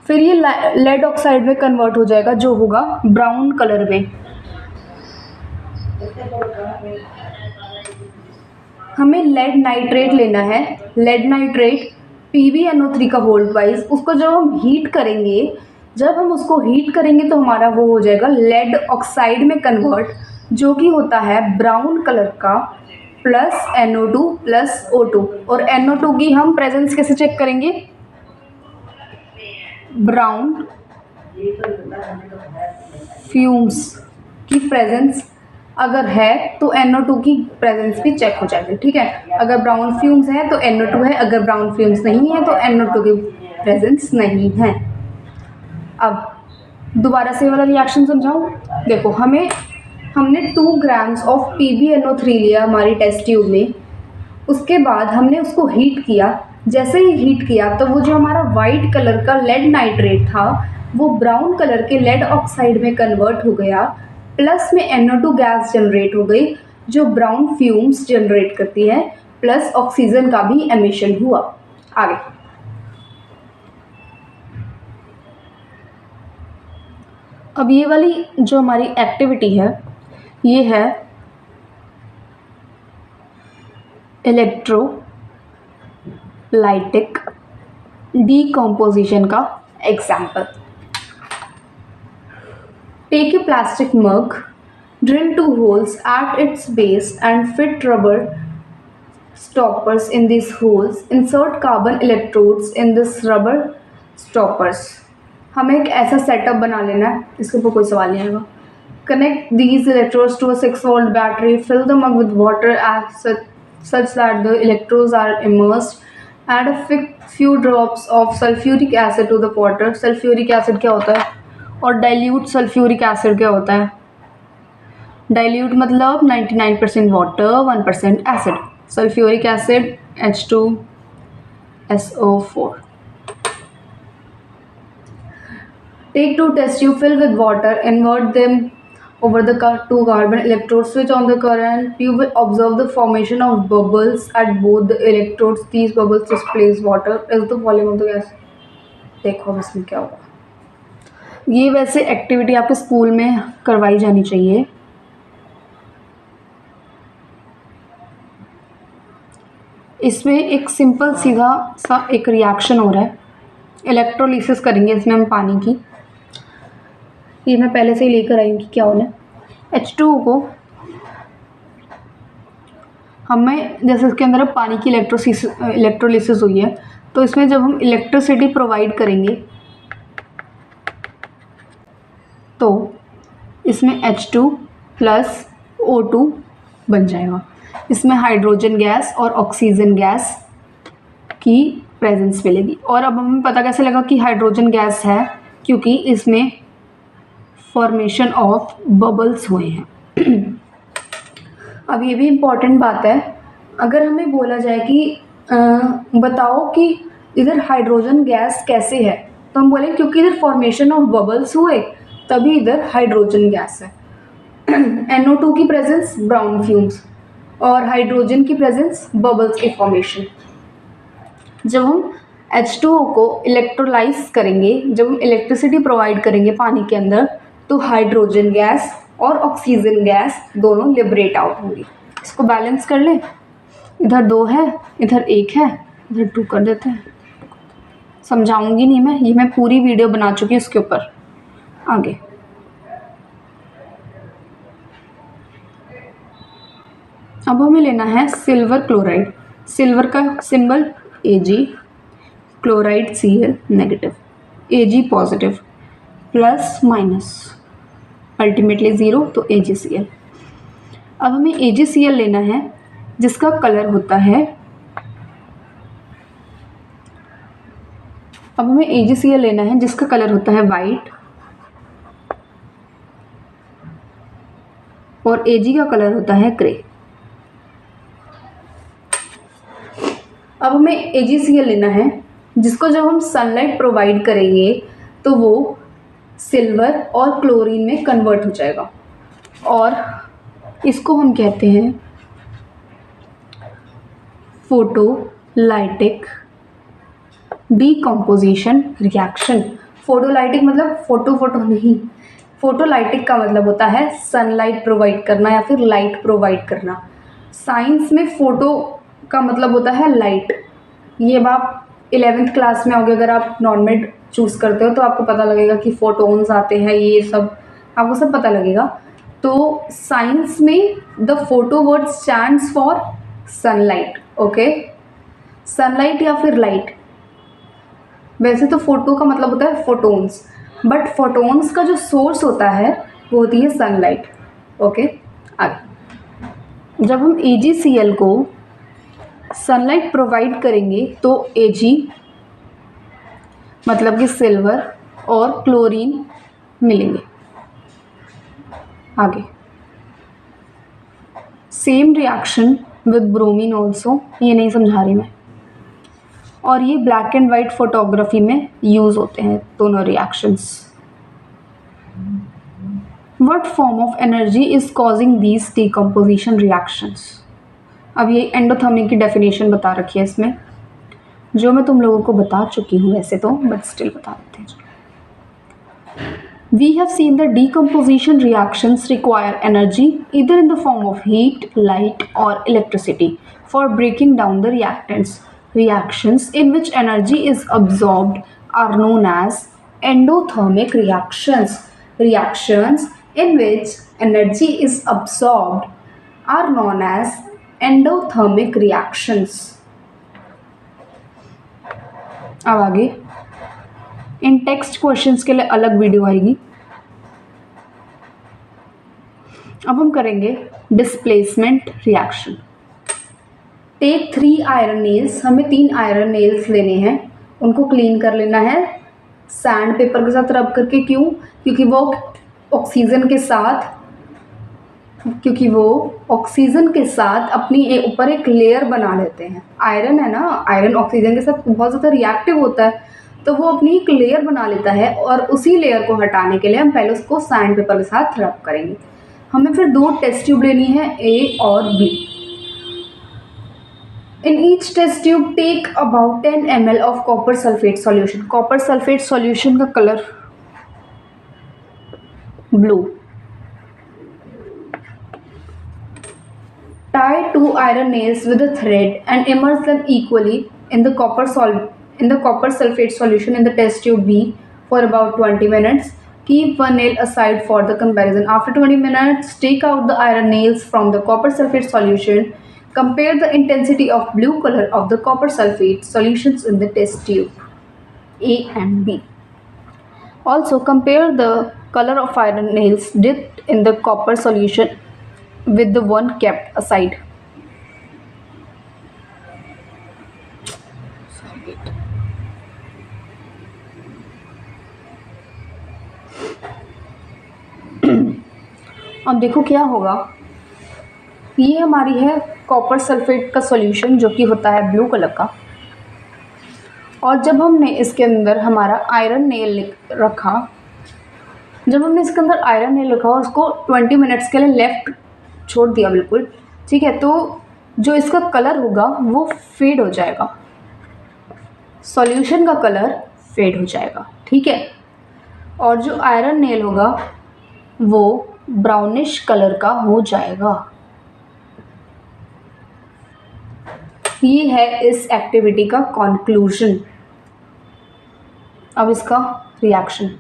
फिर ये लेड ऑक्साइड में कन्वर्ट हो जाएगा, जो होगा ब्राउन कलर में। हमें लेड नाइट्रेट लेना है। लेड नाइट्रेट PbNO3 का वोल्ट वाइज, उसको जब हम हीट करेंगे, तो हमारा वो हो जाएगा लेड ऑक्साइड में कन्वर्ट, जो कि होता है ब्राउन कलर का प्लस NO2 प्लस O2। और NO2 की हम प्रेजेंस कैसे चेक करेंगे? ब्राउन फ्यूम्स की प्रेजेंस अगर है तो NO2 की प्रेजेंस भी चेक हो जाएगी, ठीक है। अगर ब्राउन फ्यूम्स है तो NO2 है, अगर ब्राउन फ्यूम्स नहीं है तो NO2 की प्रेजेंस नहीं है। अब दोबारा से वाला रिएक्शन समझाऊं। देखो, हमने 2 ग्राम्स ऑफ PbNO3 लिया हमारी टेस्ट ट्यूब में। उसके बाद हमने उसको हीट किया। जैसे ही हीट किया तो वो जो हमारा वाइट कलर का लेड नाइट्रेट था वो ब्राउन कलर के लेड ऑक्साइड में कन्वर्ट हो गया, प्लस में NO2 गैस जनरेट हो गई जो ब्राउन फ्यूम्स जनरेट करती है, प्लस ऑक्सीजन का भी एमिशन हुआ। आगे अब ये वाली जो हमारी एक्टिविटी है ये है इलेक्ट्रोलाइटिक डीकम्पोजिशन का example. Take a plastic mug, drill 2 holes at its base and fit rubber stoppers in these holes. Insert carbon electrodes in this rubber stoppers. हमें एक ऐसा सेटअप बना लेना है, इसके ऊपर कोई सवाल नहीं आएगा। Connect these electrodes to a 6-volt battery. Fill the mug with water such that the electrodes are immersed. Add a few drops of sulfuric acid to the water. Sulfuric acid क्या होता है? और डाइल्यूट सल्फ्यूरिक एसिड क्या होता है? Dilute मतलब 99% water 1% acid. Sulphuric acid H2SO4। Take 2 test tube, fill with water, invert them over the 2 carbon electrodes, switch on the current. You will observe the formation of bubbles at both the electrodes. These bubbles displace water as the volume of the gas. देखो अब इसमें क्या होगा। ये वैसे activity आपके school में करवाई जानी चाहिए। इसमें एक सिंपल सीधा सा एक रिएक्शन हो रहा है, इलेक्ट्रोलिसिस करेंगे इसमें हम पानी की। ये मैं पहले से ही लेकर आई हूँ कि क्या होना है। H2O को हमें, जैसे इसके अंदर अब पानी की इलेक्ट्रोलिसिस हुई है, तो इसमें जब हम इलेक्ट्रिसिटी प्रोवाइड करेंगे तो इसमें H2 प्लस O2 बन जाएगा। इसमें हाइड्रोजन गैस और ऑक्सीजन गैस की प्रेजेंस मिलेगी। और अब हमें पता कैसे लगा कि हाइड्रोजन गैस है? क्योंकि इसमें फॉर्मेशन ऑफ बबल्स हुए हैं। अब ये भी इम्पॉर्टेंट बात है, अगर हमें बोला जाए कि बताओ कि इधर हाइड्रोजन गैस कैसे है, तो हम बोलेंगे क्योंकि इधर फॉर्मेशन ऑफ बबल्स हुए तभी इधर हाइड्रोजन गैस है। NO2 की प्रेजेंस ब्राउन फ्यूम्स और हाइड्रोजन की प्रेजेंस बबल्स के फॉर्मेशन। जब हम H2O को इलेक्ट्रोलाइज करेंगे, जब हम इलेक्ट्रिसिटी प्रोवाइड करेंगे पानी के अंदर, तो हाइड्रोजन गैस और ऑक्सीजन गैस दोनों लिबरेट आउट होंगी। इसको बैलेंस कर लें, इधर 2 है, इधर 1 है, इधर 2 कर देते हैं। समझाऊंगी नहीं मैं, ये मैं पूरी वीडियो बना चुकी हूँ इसके ऊपर। आगे अब हमें लेना है सिल्वर क्लोराइड। सिल्वर का symbol Ag, chloride Cl negative, Ag positive, plus minus ultimately zero, तो AgCl। अब हमें AgCl लेना है जिसका कलर होता है, अब हमें AgCl लेना है जिसका कलर होता है वाइट, और Ag का कलर होता है ग्रे। अब हमें AgCl लेना है जिसको जब हम सनलाइट प्रोवाइड करेंगे तो वो सिल्वर और क्लोरीन में कन्वर्ट हो जाएगा, और इसको हम कहते हैं फोटोलाइटिक डीकम्पोजिशन रिएक्शन। फोटोलाइटिक मतलब फोटो नहीं, फोटोलाइटिक का मतलब होता है सनलाइट प्रोवाइड करना या फिर लाइट प्रोवाइड करना। साइंस में फोटो का मतलब होता है लाइट। ये अब आप 11th क्लास में आओगे, अगर आप नॉर्मेड चूज़ करते हो तो आपको पता लगेगा कि फोटोन्स आते हैं, ये सब आपको सब पता लगेगा। तो साइंस में the photo word stands for sunlight. Okay, sunlight या फिर लाइट। वैसे तो फोटो का मतलब होता है फोटोन्स, बट फोटोन्स का जो सोर्स होता है वो होती है सनलाइट। ओके, आगे जब हम AgCl को सनलाइट प्रोवाइड करेंगे तो Ag मतलब कि सिल्वर और क्लोरीन मिलेंगे। आगे same reaction with bromine also, ये नहीं समझा रही मैं, और ये ब्लैक एंड वाइट फोटोग्राफी में यूज होते हैं दोनों reactions. What form of energy is causing these decomposition reactions. अब ये एंडोथर्मिक की डेफिनेशन बता रखी है इसमें, जो मैं तुम लोगों को बता चुकी हूँ वैसे तो, बट स्टिल बता देते हैं। We have seen that decomposition reactions require energy either in the form of heat, light, or electricity for breaking down the reactants. Reactions in which energy is absorbed are known as endothermic reactions. Reactions in which energy is absorbed are known as endothermic reactions. अब आगे इन text questions के लिए अलग video आएगी। अब हम करेंगे displacement reaction. Take 3 iron nails, हमें 3 आयरन नेल्स लेने हैं, उनको क्लीन कर लेना है सैंड पेपर के साथ रब करके। क्यों? क्योंकि वो ऑक्सीजन के साथ अपनी ऊपर एक लेयर बना लेते हैं। आयरन है ना, आयरन ऑक्सीजन के साथ बहुत ज़्यादा रिएक्टिव होता है, तो वो अपनी एक लेयर बना लेता है, और उसी लेयर को हटाने के लिए हम पहले उसको सैंड पेपर के साथ रब करेंगे। हमें फिर 2 टेस्ट ट्यूब लेनी है, A और B। In each test tube take about 10 ml of copper sulphate solution. Copper sulphate solution का colour blue. Tie 2 iron nails with a thread and immerse them equally in the copper sulfate solution in the test tube B for about 20 minutes. Keep one nail aside for the comparison. After 20 minutes, take out the iron nails from the copper sulfate solution. Compare the intensity of blue color of the copper sulfate solutions in the test tube A and B. Also, compare the color of iron nails dipped in the copper solution with the one kept aside. अब देखो क्या होगा। ये हमारी है copper sulphate का solution जो कि होता है ब्लू कलर का, और जब हमने इसके अंदर हमारा आयरन नेल रखा, और उसको 20 मिनट्स के लिए लेफ्ट छोड़ दिया बिल्कुल, ठीक है, तो जो इसका कलर होगा वो फेड हो जाएगा, सॉल्यूशन का कलर फेड हो जाएगा, ठीक है, और जो आयरन नेल होगा वो ब्राउनिश कलर का हो जाएगा। ये है इस एक्टिविटी का कंक्लूजन। अब इसका reaction,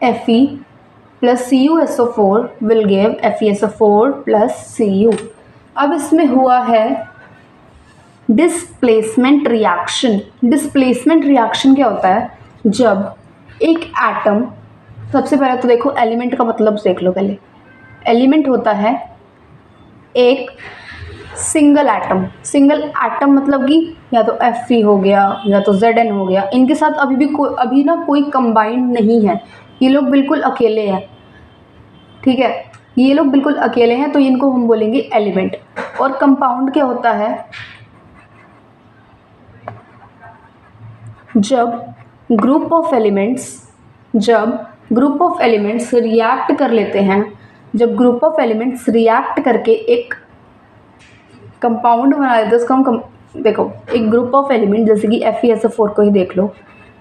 Fe plus CuSO4 will give FeSO4 plus Cu। अब इसमें हुआ है डिस्प्लेसमेंट रिएक्शन। डिस्प्लेसमेंट रिएक्शन क्या होता है? जब एक एटम, सबसे पहले तो देखो एलिमेंट का मतलब देख लो पहले। एलिमेंट होता है एक सिंगल एटम। सिंगल एटम मतलब कि या तो Fe हो गया या तो Zn हो गया, इनके साथ अभी ना कोई कंबाइंड नहीं है, ये लोग बिल्कुल अकेले हैं। ठीक है, ये लोग बिल्कुल अकेले हैं, तो इनको हम बोलेंगे एलिमेंट। और कंपाउंड क्या होता है? जब ग्रुप ऑफ एलिमेंट्स रिएक्ट कर लेते हैं, जब ग्रुप ऑफ एलिमेंट्स रिएक्ट करके एक कंपाउंड बना देते हैं, उसको हम देखो एक ग्रुप ऑफ एलिमेंट जैसे कि FeSO4 को ही देख लो।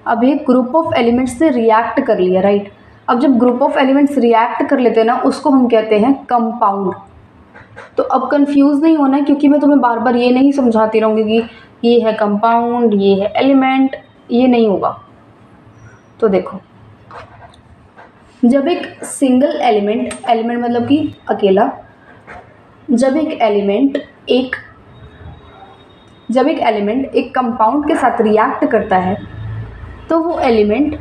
अब एक ग्रुप ऑफ एलिमेंट्स से रिएक्ट कर लिया, राइट। अब जब ग्रुप ऑफ एलिमेंट्स रिएक्ट कर लेते हैं ना, उसको हम कहते हैं कंपाउंड। तो अब कंफ्यूज नहीं होना है, क्योंकि मैं तुम्हें बार बार ये नहीं समझाती रहूँगी कि ये है कंपाउंड, ये है एलिमेंट, ये नहीं होगा। तो देखो, जब एक सिंगल एलिमेंट मतलब कि अकेला, जब एक एलिमेंट एक कंपाउंड के साथ रिएक्ट करता है, तो वो एलिमेंट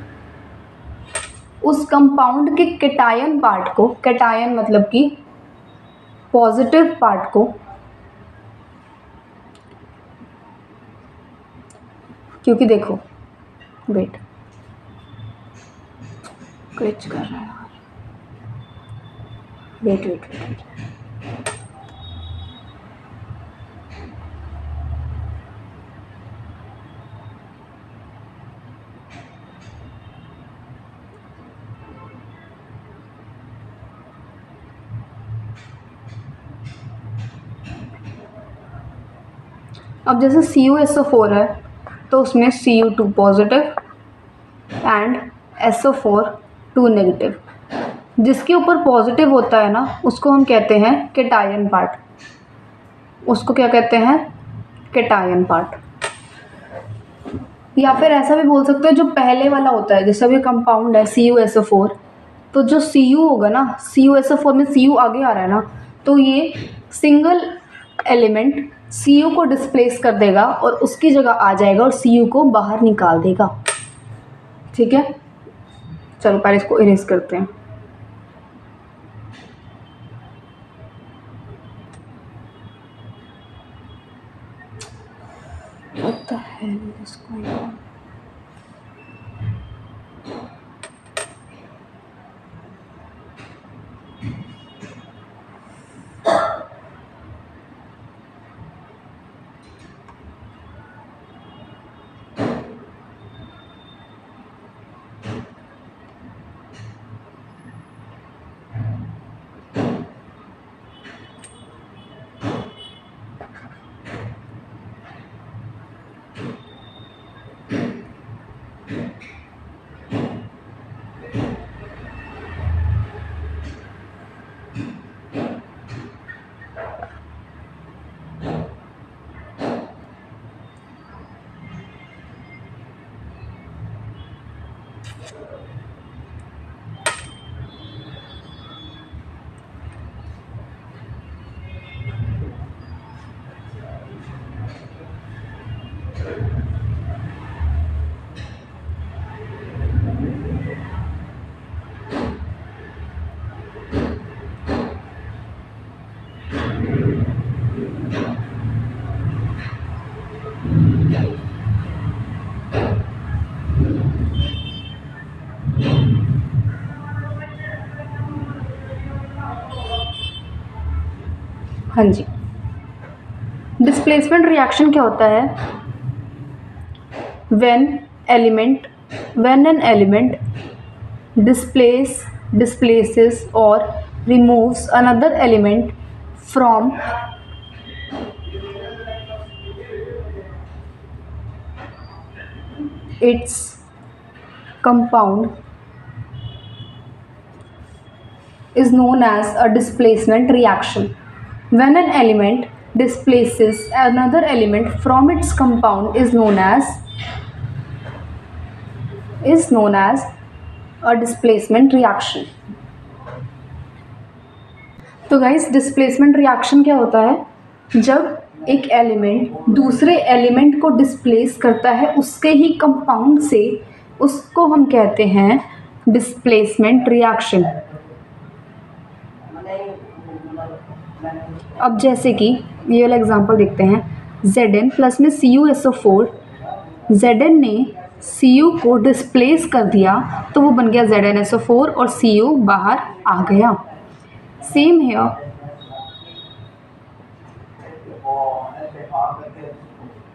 उस कंपाउंड के कैटायन पार्ट को, कैटायन मतलब कि पॉजिटिव पार्ट को, क्योंकि देखो वेट ग्लिच कर रहा है, वेट अब जैसे CuSO4 है तो उसमें Cu2 positive and SO4 2 negative. जिसके ऊपर पॉजिटिव होता है ना, उसको हम कहते हैं कैटायन पार्ट। उसको क्या कहते हैं? Cation part. या फिर ऐसा भी बोल सकते हैं, जो पहले वाला होता है, जैसा भी कंपाउंड है CuSO4, तो जो Cu होगा ना, CuSO4 में Cu आगे आ रहा है ना, तो ये सिंगल एलिमेंट Cu को डिस्प्लेस कर देगा और उसकी जगह आ जाएगा और Cu को बाहर निकाल देगा। ठीक है, चलो पहले इसको इरेज करते हैं। What the hell is going on? हाँ जी, डिस्प्लेसमेंट रिएक्शन क्या होता है? when an element displaces or removes another element from its compound is known as a displacement reaction. When an element displaces another element from its compound is known as a displacement reaction. तो guys displacement reaction क्या होता है, जब एक element दूसरे element को displace करता है उसके ही कंपाउंड से, उसको हम कहते हैं डिस्प्लेसमेंट रिएक्शन। अब जैसे कि ये वाला एग्जांपल देखते हैं, Zn प्लस में CuSO4, Zn ने Cu को डिस्प्लेस कर दिया तो वो बन गया ZnSO4 और Cu बाहर आ गया। सेम है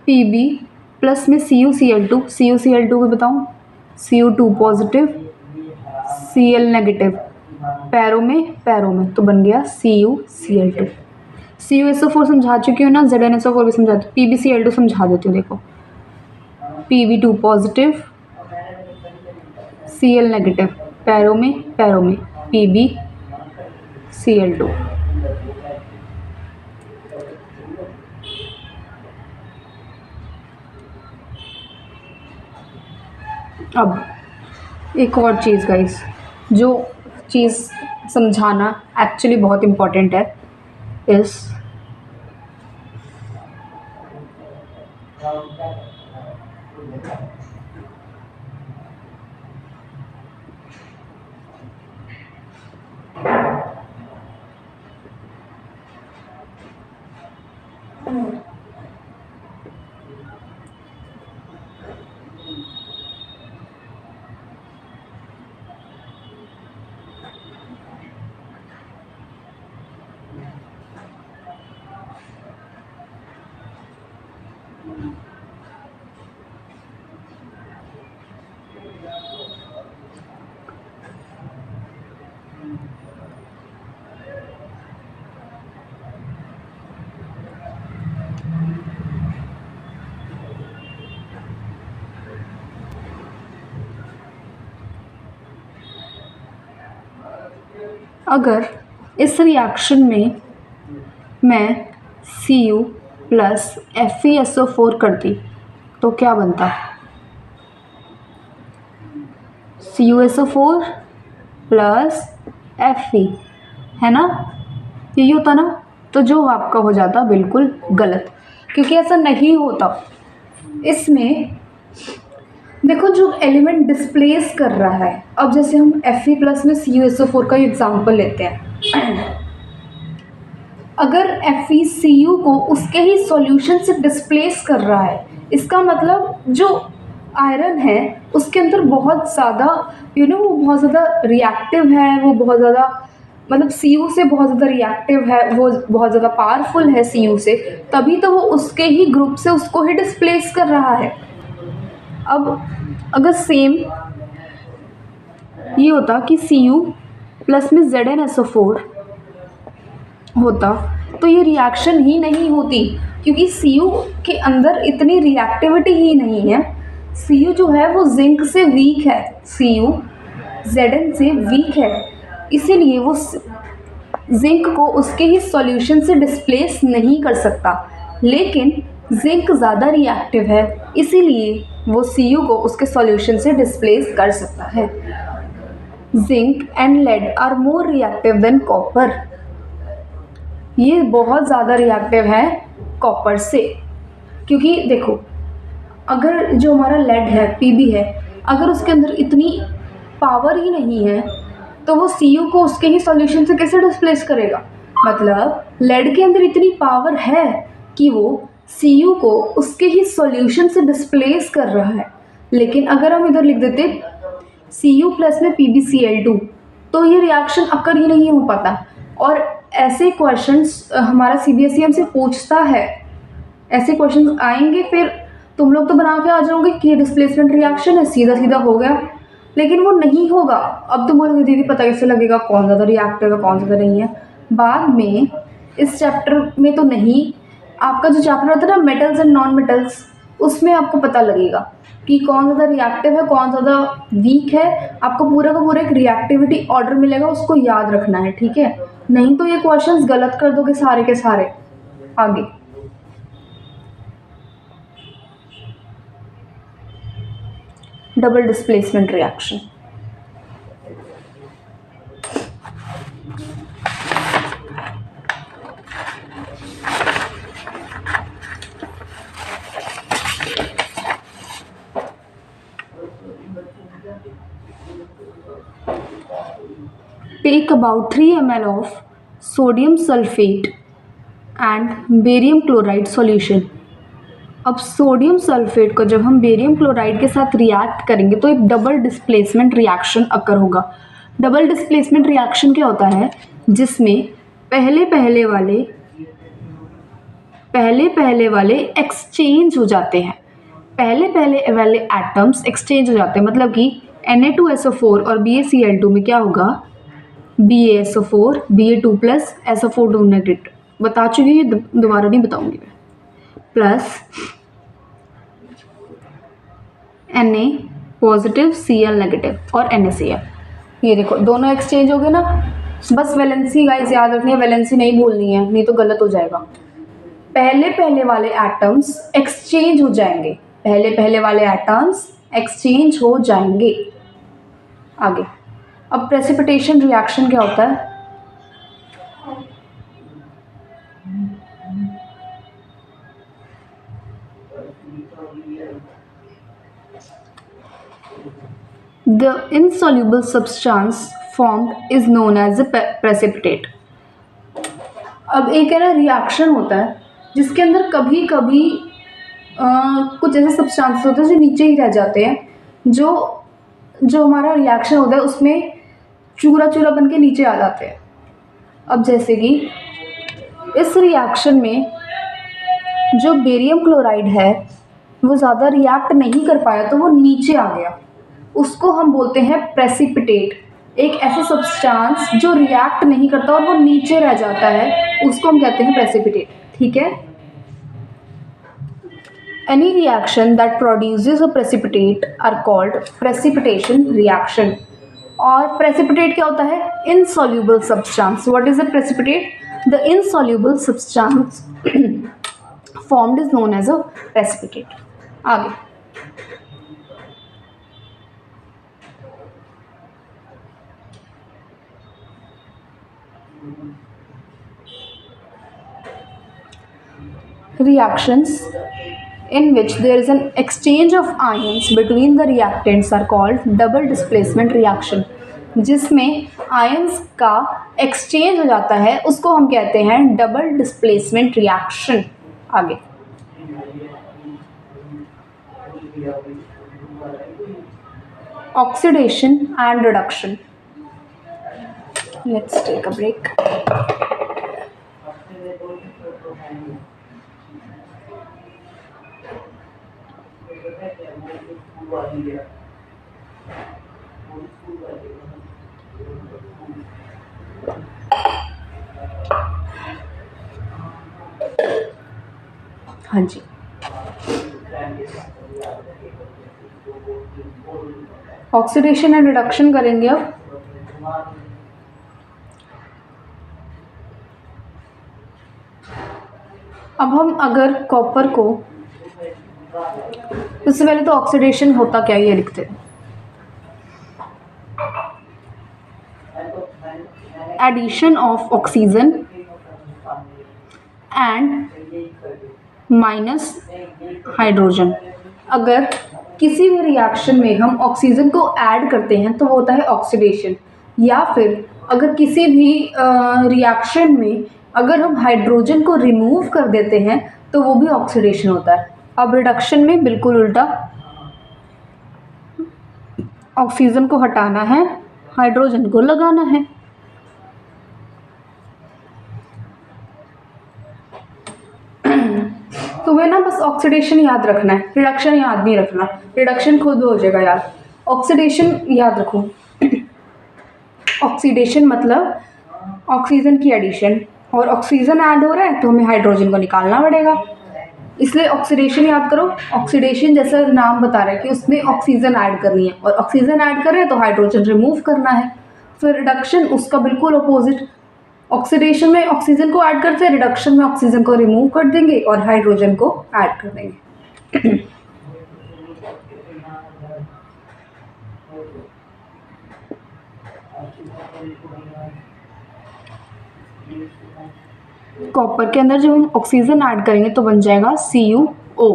Pb प्लस में CuCl2, CuCl2 को बताऊँ, Cu2 पॉजिटिव Cl नेगेटिव, पैरों में तो बन गया CuCl2। CuSO4 समझा चुकी हूँ ना, ZnSO4 भी समझा, PbCl2 समझा देती हूँ। देखो Pb2 पॉजिटिव Cl नेगेटिव, पैरों में PbCl2। अब एक और चीज़ गाइस, जो चीज़ समझाना एक्चुअली बहुत इम्पॉर्टेंट है, इस अगर इस रिएक्शन में मैं Cu प्लस FeSO4 करती तो क्या बनता, CuSO4 प्लस Fe, है ना, यही होता ना। तो जो आपका हो जाता बिल्कुल गलत, क्योंकि ऐसा नहीं होता। इसमें देखो जो एलिमेंट डिस्प्लेस कर रहा है, अब जैसे हम Fe प्लस में CuSO4 का एग्जांपल लेते हैं, अगर Fe Cu को उसके ही सॉल्यूशन से डिस्प्लेस कर रहा है, इसका मतलब जो आयरन है उसके अंदर बहुत ज़्यादा वो बहुत ज़्यादा रिएक्टिव है, वो बहुत ज़्यादा मतलब Cu से बहुत ज़्यादा रिएक्टिव है, वो बहुत ज़्यादा पावरफुल है Cu से, तभी तो वो उसके ही ग्रुप से उसको ही डिस्प्लेस कर रहा है। अब अगर सेम ये होता कि Cu प्लस में ZnSO4 होता तो ये रिएक्शन ही नहीं होती, क्योंकि Cu के अंदर इतनी रिएक्टिविटी ही नहीं है। Cu जो है वो जिंक से वीक है, Cu Zn से वीक है, इसीलिए वो जिंक को उसके ही सॉल्यूशन से डिस्प्लेस नहीं कर सकता। लेकिन जिंक ज़्यादा रिएक्टिव है, इसीलिए वो Cu को उसके सॉल्यूशन से डिस्प्लेस कर सकता है। Zinc and lead are more reactive than copper, ये बहुत ज़्यादा रिएक्टिव है कॉपर से, क्योंकि देखो अगर जो हमारा लेड है Pb है, अगर उसके अंदर इतनी पावर ही नहीं है तो वो Cu को उसके ही सॉल्यूशन से कैसे डिस्प्लेस करेगा। मतलब लेड के अंदर इतनी पावर है कि वो Cu को उसके ही सॉल्यूशन से डिस्प्लेस कर रहा है। लेकिन अगर हम इधर लिख देते Cu प्लस में PbCl2 तो ये रिएक्शन अकर ही नहीं हो पाता। और ऐसे क्वेश्चंस हमारा CBSE हमसे पूछता है, ऐसे क्वेश्चंस आएंगे, फिर तुम लोग तो बना के आ जाओगे कि ये डिस्प्लेसमेंट रिएक्शन है, सीधा सीधा हो गया, लेकिन वो नहीं होगा। अब तुम बोलोगे दीदी पता कैसे लगेगा कौन ज़्यादा रिएक्टिव है कौन ज़्यादा नहीं है। बाद में इस चैप्टर में तो नहीं, आपका जो चैप्टर होता है ना मेटल्स एंड नॉन मेटल्स, उसमें आपको पता लगेगा कि कौन ज़्यादा रिएक्टिव है कौन ज़्यादा वीक है। आपको पूरा का पूरा एक रिएक्टिविटी ऑर्डर मिलेगा, उसको याद रखना है, ठीक है। नहीं तो ये क्वेश्चंस गलत कर दोगे सारे के सारे। आगे double displacement reaction, take about 3 ml of sodium sulfate and barium chloride solution. अब सोडियम सल्फेट को जब हम बेरियम क्लोराइड के साथ रिएक्ट करेंगे तो एक डबल डिस्प्लेसमेंट रिएक्शन अकर होगा. डबल डिस्प्लेसमेंट रिएक्शन क्या होता है? जिसमें पहले पहले वाले एक्सचेंज हो जाते हैं. पहले वाले एटम्स एक्सचेंज हो जाते हैं, मतलब कि Na2SO4 और BaCl2 में क्या होगा? BaSO4 Ba2 plus SO4 negative. बता चुकी है, दोबारा नहीं बताऊंगी मैं. Plus Na positive Cl negative और NaCl. ये देखो दोनों एक्सचेंज हो गए ना. बस वैलेंसी गाइस याद रखनी है, वैलेंसी नहीं बोलनी है, नहीं तो गलत हो जाएगा. पहले वाले एटम्स एक्सचेंज हो जाएंगे. पहले वाले एटम्स एक्सचेंज हो जाएंगे. आगे अब प्रेसिपिटेशन रिएक्शन क्या होता है? The insoluble substance formed is known as a precipitate. अब एक है ना रिएक्शन होता है जिसके अंदर कभी कभी कुछ ऐसे सब्सटेंसेस होते हैं जो नीचे ही रह जाते हैं, जो हमारा रिएक्शन होता है उसमें चूरा बन के नीचे आ जाते हैं. अब जैसे कि इस रिएक्शन में जो बेरियम क्लोराइड है वो ज़्यादा रिएक्ट नहीं कर पाया तो वो नीचे आ गया. उसको हम बोलते हैं प्रेसिपिटेट. एक ऐसा सब्सटेंस जो रिएक्ट नहीं करता और वो नीचे रह जाता है उसको हम कहते हैं प्रेसिपिटेट. ठीक है. Any reaction that produces a precipitate are called precipitation reaction. और precipitate क्या होता है? Insoluble substance. What is a precipitate? The insoluble substance formed is known as a precipitate. आगे reactions in which there is an exchange of ions between the reactants are called double displacement reaction. जिसमें ions का exchange हो जाता है उसको हम कहते हैं डबल डिस्प्लेसमेंट रिएक्शन. आगे oxidation and reduction. Let's take a break. हाँ जी, ऑक्सीडेशन एंड रिडक्शन करेंगे. अब हम अगर कॉपर को, इससे पहले तो ऑक्सीडेशन होता क्या ये लिखते हैं. Addition of oxygen and minus hydrogen. अगर किसी भी रिएक्शन में हम ऑक्सीजन को ऐड करते हैं तो वो होता है ऑक्सीडेशन. या फिर अगर किसी भी रिएक्शन में अगर हम हाइड्रोजन को रिमूव कर देते हैं तो वो भी ऑक्सीडेशन होता है. अब रिडक्शन में बिल्कुल उल्टा, ऑक्सीजन को हटाना है, हाइड्रोजन को लगाना है. तो वे ना बस ऑक्सीडेशन याद रखना है, रिडक्शन याद नहीं रखना. रिडक्शन खुद हो जाएगा याद. ऑक्सीडेशन याद रखो. ऑक्सीडेशन मतलब ऑक्सीजन की एडिशन, और ऑक्सीजन ऐड हो रहा है तो हमें हाइड्रोजन को निकालना पड़ेगा, इसलिए ऑक्सीडेशन याद करो. ऑक्सीडेशन जैसा नाम बता रहा है कि उसमें ऑक्सीजन ऐड करनी है, और ऑक्सीजन ऐड कर रहे हैं तो हाइड्रोजन रिमूव करना है. फिर रिडक्शन उसका बिल्कुल अपोजिट. ऑक्सीडेशन में ऑक्सीजन को ऐड करते हैं, रिडक्शन में ऑक्सीजन को रिमूव कर देंगे और हाइड्रोजन को ऐड कर देंगे. कॉपर के अंदर जब हम ऑक्सीजन ऐड करेंगे तो बन जाएगा CuO.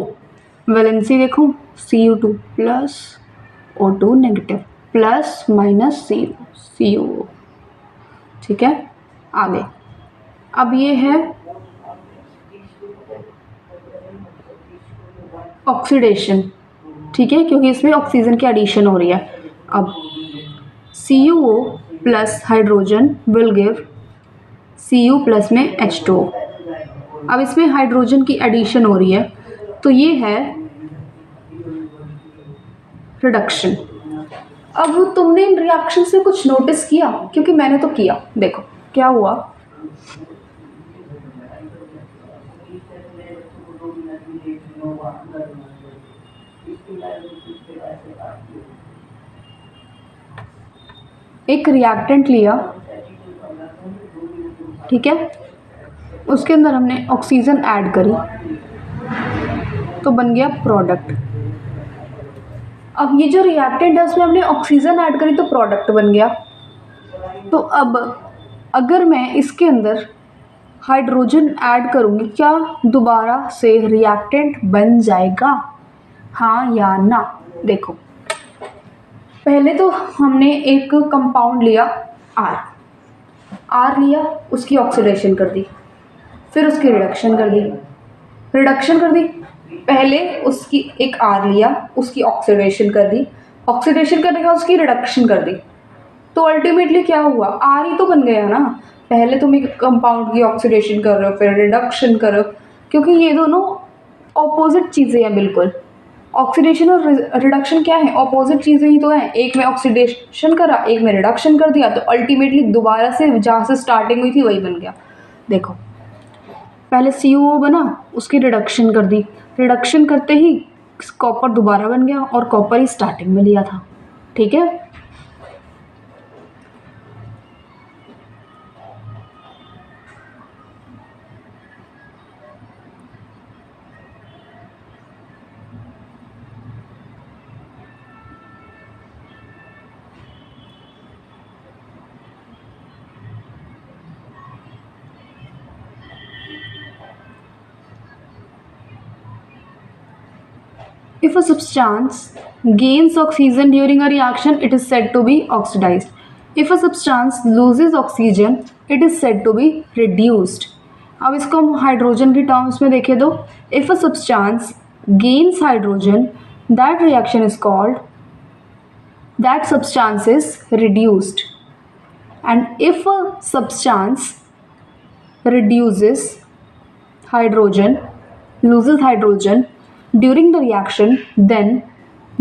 वैलेंसी देखो, Cu2 plus O2 negative plus minus CuO. ठीक है, आगे अब ये है ऑक्सीडेशन, ठीक है, क्योंकि इसमें ऑक्सीजन की एडिशन हो रही है। अब CuO plus hydrogen will give Cu plus में H2O। अब इसमें हाइड्रोजन की एडिशन हो रही है, तो ये है रिडक्शन। अब तुमने इन रिएक्शन से कुछ नोटिस किया? क्योंकि मैंने तो किया। देखो क्या हुआ, एक रिएक्टेंट लिया, ठीक है, उसके अंदर हमने ऑक्सीजन ऐड करी तो बन गया प्रोडक्ट। अब ये जो रिएक्टेंट है उसमें हमने ऑक्सीजन ऐड करी तो प्रोडक्ट बन गया। तो अब अगर मैं इसके अंदर हाइड्रोजन ऐड करूँगी, क्या दोबारा से रिएक्टेंट बन जाएगा, हाँ या ना? देखो पहले तो हमने एक कंपाउंड लिया आर लिया, उसकी ऑक्सीडेशन कर दी, फिर उसकी रिडक्शन कर दी। पहले उसकी एक आर लिया, उसकी ऑक्सीडेशन कर दी, ऑक्सीडेशन करने के बाद उसकी रिडक्शन कर दी। तो अल्टीमेटली क्या हुआ, आर ही तो बन गया ना। पहले तुम एक कंपाउंड की ऑक्सीडेशन कर रहे हो, फिर रिडक्शन कर रहे हो, क्योंकि ये दोनों ऑपोजिट चीज़ें हैं बिल्कुल। ऑक्सीडेशन और रिडक्शन क्या है, ऑपोजिट चीज़ें ही तो हैं। एक में ऑक्सीडेशन करा, एक में रिडक्शन कर दिया, तो अल्टीमेटली दोबारा से जहाँ से स्टार्टिंग हुई थी वही बन गया। देखो पहले CuO बना, उसकी रिडक्शन कर दी, रिडक्शन करते ही कॉपर दोबारा बन गया और कॉपर ही स्टार्टिंग में लिया था, ठीक है। If a substance gains oxygen during a reaction, it is said to be oxidized. If a substance loses oxygen, it is said to be reduced. अब इसको हम हाइड्रोजन की टर्म्स में देखें तो if a substance gains hydrogen, that reaction is called, that substance is reduced. And if a substance reduces hydrogen, loses hydrogen during the reaction, then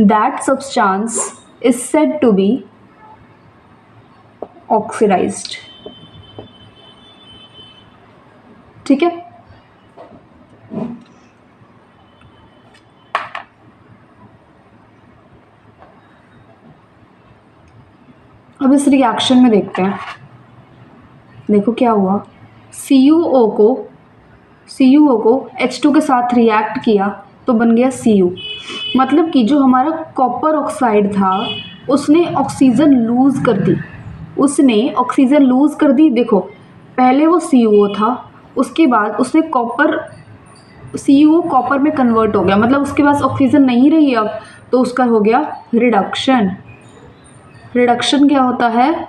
that substance is said to be oxidized, ठीक है। अब इस reaction में देखते हैं, देखो क्या हुआ, CuO को H2 के साथ रिएक्ट किया तो बन गया Cu। मतलब कि जो हमारा कॉपर ऑक्साइड था उसने ऑक्सीजन लूज़ कर दी, देखो पहले वो CuO था, उसके बाद उसने CuO कॉपर में कन्वर्ट हो गया, मतलब उसके पास ऑक्सीजन नहीं रही अब, तो उसका हो गया रिडक्शन क्या होता है,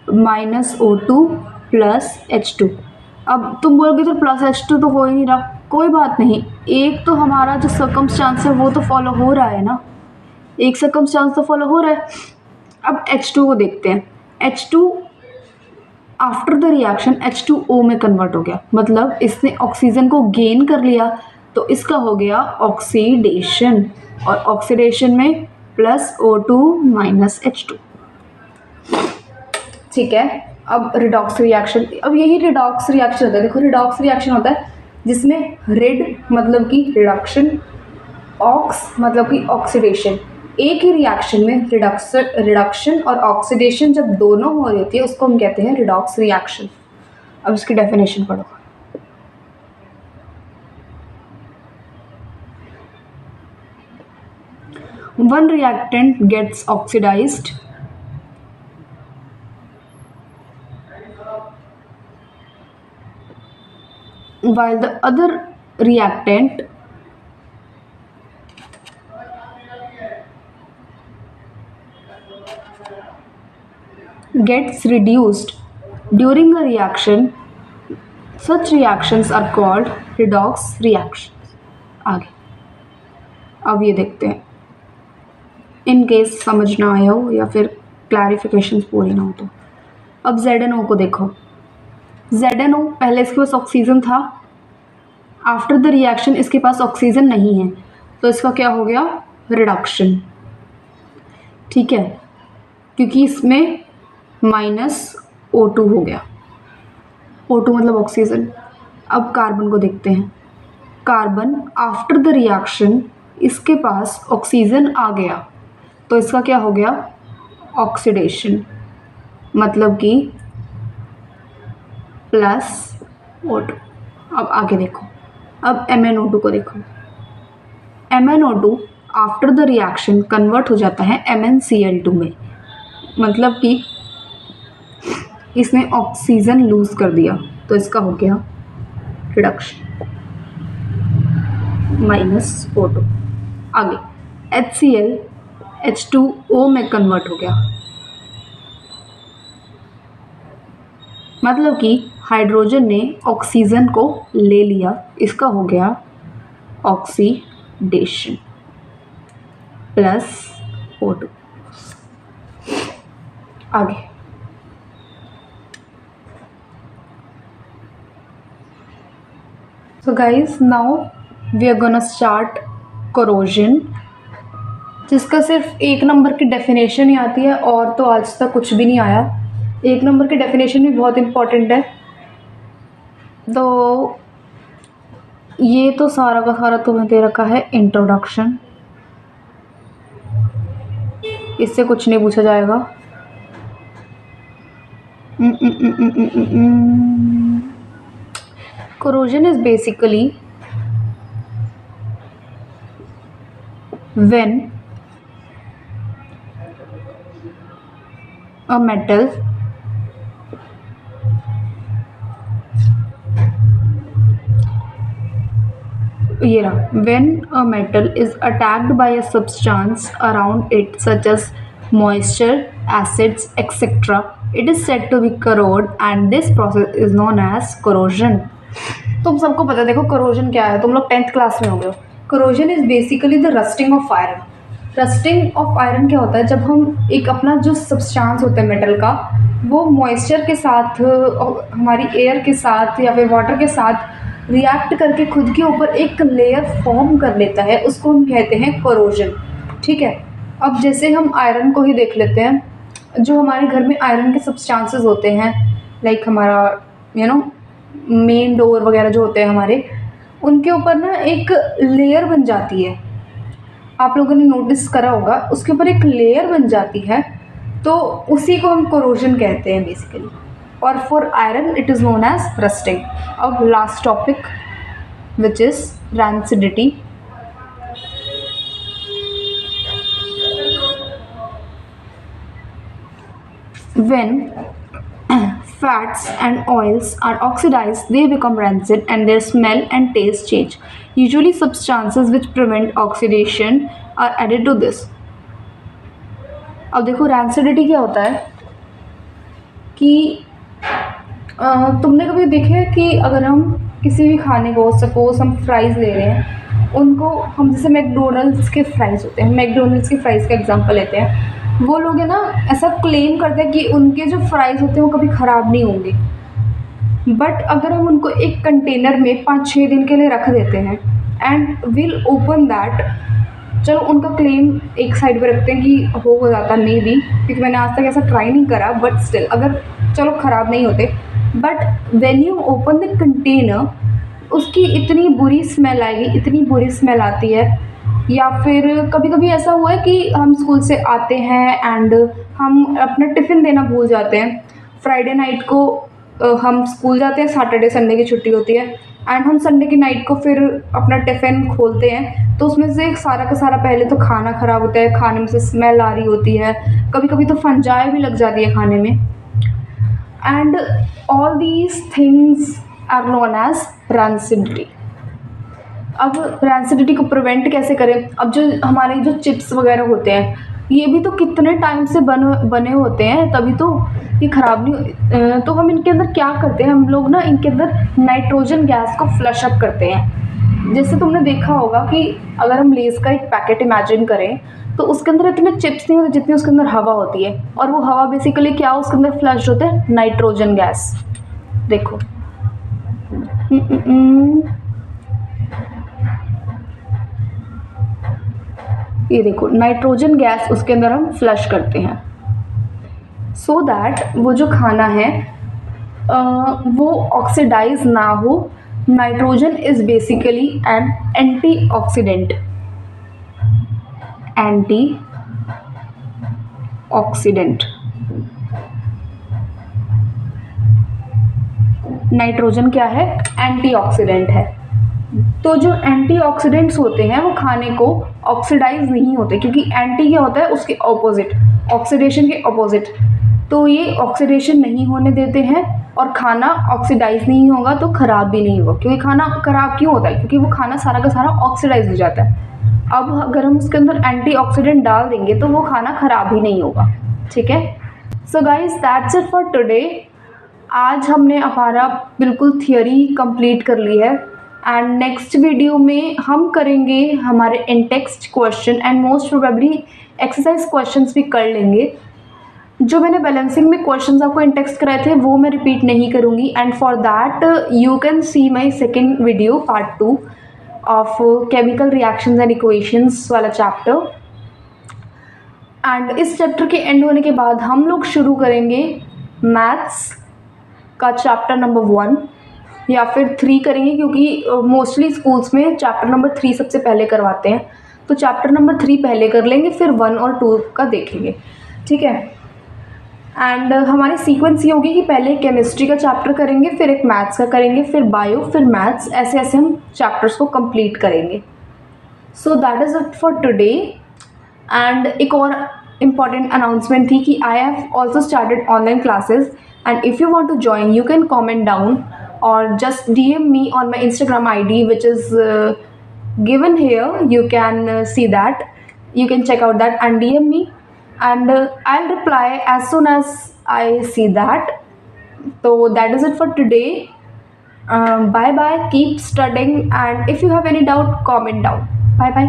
-O2 प्लस H2। अब तुम बोलोगे तो प्लस H2 तो हो ही नहीं रहा, कोई बात नहीं, एक तो हमारा जो सर्कमस्टांस है वो तो फॉलो हो रहा है ना, एक सर्कमस्टांस तो फॉलो हो रहा है। अब H2 को देखते हैं, H2 after the reaction H2O में कन्वर्ट हो गया, मतलब इसने ऑक्सीजन को गेन कर लिया, तो इसका हो गया ऑक्सीडेशन, और ऑक्सीडेशन में +O2 - H2, ठीक है। अब रिडॉक्स रिएक्शन, अब यही रिडॉक्स रिएक्शन होता है। देखो रिडॉक्स रिएक्शन होता है जिसमें रिड मतलब कि रिडक्शन, ऑक्स मतलब कि ऑक्सीडेशन, एक ही रिएक्शन में रिडक्शन और ऑक्सीडेशन जब दोनों हो रही होती है उसको हम कहते हैं रिडॉक्स रिएक्शन। अब इसकी डेफिनेशन पढ़ो। One reactant gets oxidized while the other reactant gets reduced during a reaction, such reactions are called redox reactions. आगे अब ये देखते हैं, इन केस समझ ना आया हो या फिर क्लैरिफिकेशन पूरी ना हो तो। अब ZnO को देखो, ZnO पहले इसके पास ऑक्सीजन था, आफ्टर द रिएक्शन इसके पास ऑक्सीजन नहीं है, तो इसका क्या हो गया, रिडक्शन। ठीक है, क्योंकि इसमें -O2 हो गया, O2 मतलब ऑक्सीजन। अब कार्बन को देखते हैं, कार्बन आफ्टर द रिएक्शन इसके पास ऑक्सीजन आ गया, तो इसका क्या हो गया, ऑक्सीडेशन, मतलब कि +O2। अब आगे देखो, अब MnO2 को देखो, MnO2 after the reaction convert हो जाता है MnCl2 में, मतलब कि इसने ऑक्सीजन लूज कर दिया, तो इसका हो गया रिडक्शन, -O2। आगे HCl H2O में कन्वर्ट हो गया, मतलब कि हाइड्रोजन ने ऑक्सीजन को ले लिया, इसका हो गया ऑक्सीडेशन, +O2। आगे so guys, now we are gonna start corrosion, जिसका सिर्फ 1 नंबर की डेफिनेशन ही आती है और तो आज तक कुछ भी नहीं आया। 1 नंबर की डेफिनेशन भी बहुत इम्पॉर्टेंट है, तो ये तो सारा का सारा तुम्हें दे रखा है इंट्रोडक्शन, इससे कुछ नहीं पूछा जाएगा। Corrosion is basically when a metal when a metal is attacked by a substance around it such as moisture, acids, etc., it is said to be corrode and this process is known as corrosion। तुम सबको पता है, देखो corrosion क्या है, तुम लोग 10th class में हो गए हो। corrosion is basically the rusting of iron। Rusting of iron क्या होता है, जब हम एक अपना जो सब्सटेंस होता है मेटल का, वो मॉइस्चर के साथ, हमारी एयर के साथ या फिर वाटर के साथ रिएक्ट करके खुद के ऊपर एक लेयर फॉर्म कर लेता है, उसको हम कहते हैं कोरोजन। ठीक है, अब जैसे हम आयरन को ही देख लेते हैं, जो हमारे घर में आयरन के सब्सटेंसेस होते हैं, लाइक हमारा मेन डोर वगैरह जो होते हैं हमारे, उनके ऊपर ना एक लेयर बन जाती है, आप लोगों ने नोटिस करा होगा, उसके ऊपर एक लेयर बन जाती है, तो उसी को हम कोरोजन कहते हैं बेसिकली। और for iron it is known as rusting. अब last topic which is rancidity. When fats and oils are oxidized, they become rancid and their smell and taste change. Usually substances which prevent oxidation are added to this. अब देखो rancidity क्या होता है कि तुमने कभी देखे है कि अगर हम किसी भी खाने को, सपोज हम फ्राइज़ ले रहे हैं, उनको हम जैसे मैकडोनल्ड्स के फ्राइज़ होते हैं, मैकडोनल्ड्स के फ्राइज़ का एग्जांपल लेते हैं, वो लोग है ना ऐसा क्लेम करते हैं कि उनके जो फ्राइज़ होते हैं वो कभी ख़राब नहीं होंगे, बट अगर हम उनको एक कंटेनर में 5-6 दिन के लिए रख देते हैं एंड विल ओपन दैट, चलो उनका क्लेम एक साइड पे रखते हैं कि हो जाता नहीं भी, क्योंकि मैंने आज तक ऐसा ट्राई नहीं करा, बट स्टिल अगर चलो ख़राब नहीं होते, but when you open the container उसकी इतनी बुरी स्मेल आएगी, इतनी बुरी स्मेल आती है। या फिर कभी कभी ऐसा हुआ है कि हम स्कूल से आते हैं एंड हम अपना टिफ़िन देना भूल जाते हैं। फ्राइडे नाइट को हम स्कूल जाते हैं, सैटरडे संडे की छुट्टी होती है, एंड हम संडे की नाइट को फिर अपना टिफ़िन खोलते हैं, तो उसमें से सारा का सारा पहले तो खाना ख़राब होता है, खाने में से स्मेल आ रही होती है, कभी कभी तो फंजाई भी लग जाती है खाने में, and all these things are known as rancidity. अब रैंसिडिटी को प्रिवेंट कैसे करें? अब जो हमारे जो चिप्स वगैरह होते हैं, ये भी तो कितने टाइम से बने होते हैं, तभी तो ये ख़राब नहीं। तो हम इनके अंदर क्या करते हैं, हम लोग ना इनके अंदर नाइट्रोजन गैस को फ्लश अप करते हैं। जैसे तुमने देखा होगा कि अगर हम लेस का एक पैकेट इमेजिन करें तो उसके अंदर इतने चिप्स नहीं होते जितनी उसके अंदर हवा होती है, और वो हवा बेसिकली क्या उसके अंदर फ्लश होते हैं, नाइट्रोजन गैस। देखो ये देखो नाइट्रोजन गैस उसके अंदर हम फ्लश करते हैं सो दैट वो जो खाना है वो ऑक्सीडाइज ना हो। Nitrogen is basically N antioxidant, nitrogen क्या है, एंटीऑक्सीडेंट है। तो जो एंटीऑक्सीडेंट्स होते हैं वो खाने को ऑक्सीडाइज नहीं होते, क्योंकि एंटी क्या होता है, उसके ऑपोजिट, ऑक्सीडेशन के ऑपोजिट। तो ये ऑक्सीडेशन नहीं होने देते हैं और खाना ऑक्सीडाइज नहीं होगा तो ख़राब भी नहीं होगा। क्योंकि खाना ख़राब क्यों होता है, क्योंकि वो खाना सारा का सारा ऑक्सीडाइज हो जाता है। अब अगर हम उसके अंदर एंटीऑक्सीडेंट डाल देंगे तो वो खाना ख़राब ही नहीं होगा। ठीक है, so guys that's it for today. आज हमने हमारा बिल्कुल थियोरी कंप्लीट कर ली है, एंड नेक्स्ट वीडियो में हम करेंगे हमारे in text question and most probably exercise questions भी कर लेंगे। जो मैंने बैलेंसिंग में क्वेश्चंस आपको इन टेक्स्ट कराए थे वो मैं रिपीट नहीं करूँगी, and for that you can see my second video part 2 of chemical reactions and equations वाला चैप्टर। एंड इस चैप्टर के एंड होने के बाद हम लोग शुरू करेंगे मैथ्स का चैप्टर नंबर 1 या फिर 3 करेंगे, क्योंकि मोस्टली स्कूल्स में चैप्टर नंबर 3 सबसे पहले करवाते हैं। तो चैप्टर नंबर 3 पहले कर लेंगे, फिर 1 और 2 का देखेंगे। ठीक है, एंड हमारी सीक्वेंस ये होगी कि पहले केमिस्ट्री का चैप्टर करेंगे, फिर एक मैथ्स का करेंगे, फिर बायो, फिर मैथ्स, ऐसे ऐसे हम चैप्टर्स को कंप्लीट करेंगे। So that is it for today. And एक और इम्पॉर्टेंट अनाउंसमेंट थी कि I have also started online classes, and if you want to join you can comment down or just DM me on my Instagram ID, which is given here. You can see that, you can check out that and DM me, and I'll reply as soon as I see that. So that is it for today. Bye bye, keep studying, and if you have any doubt, comment down. Bye bye.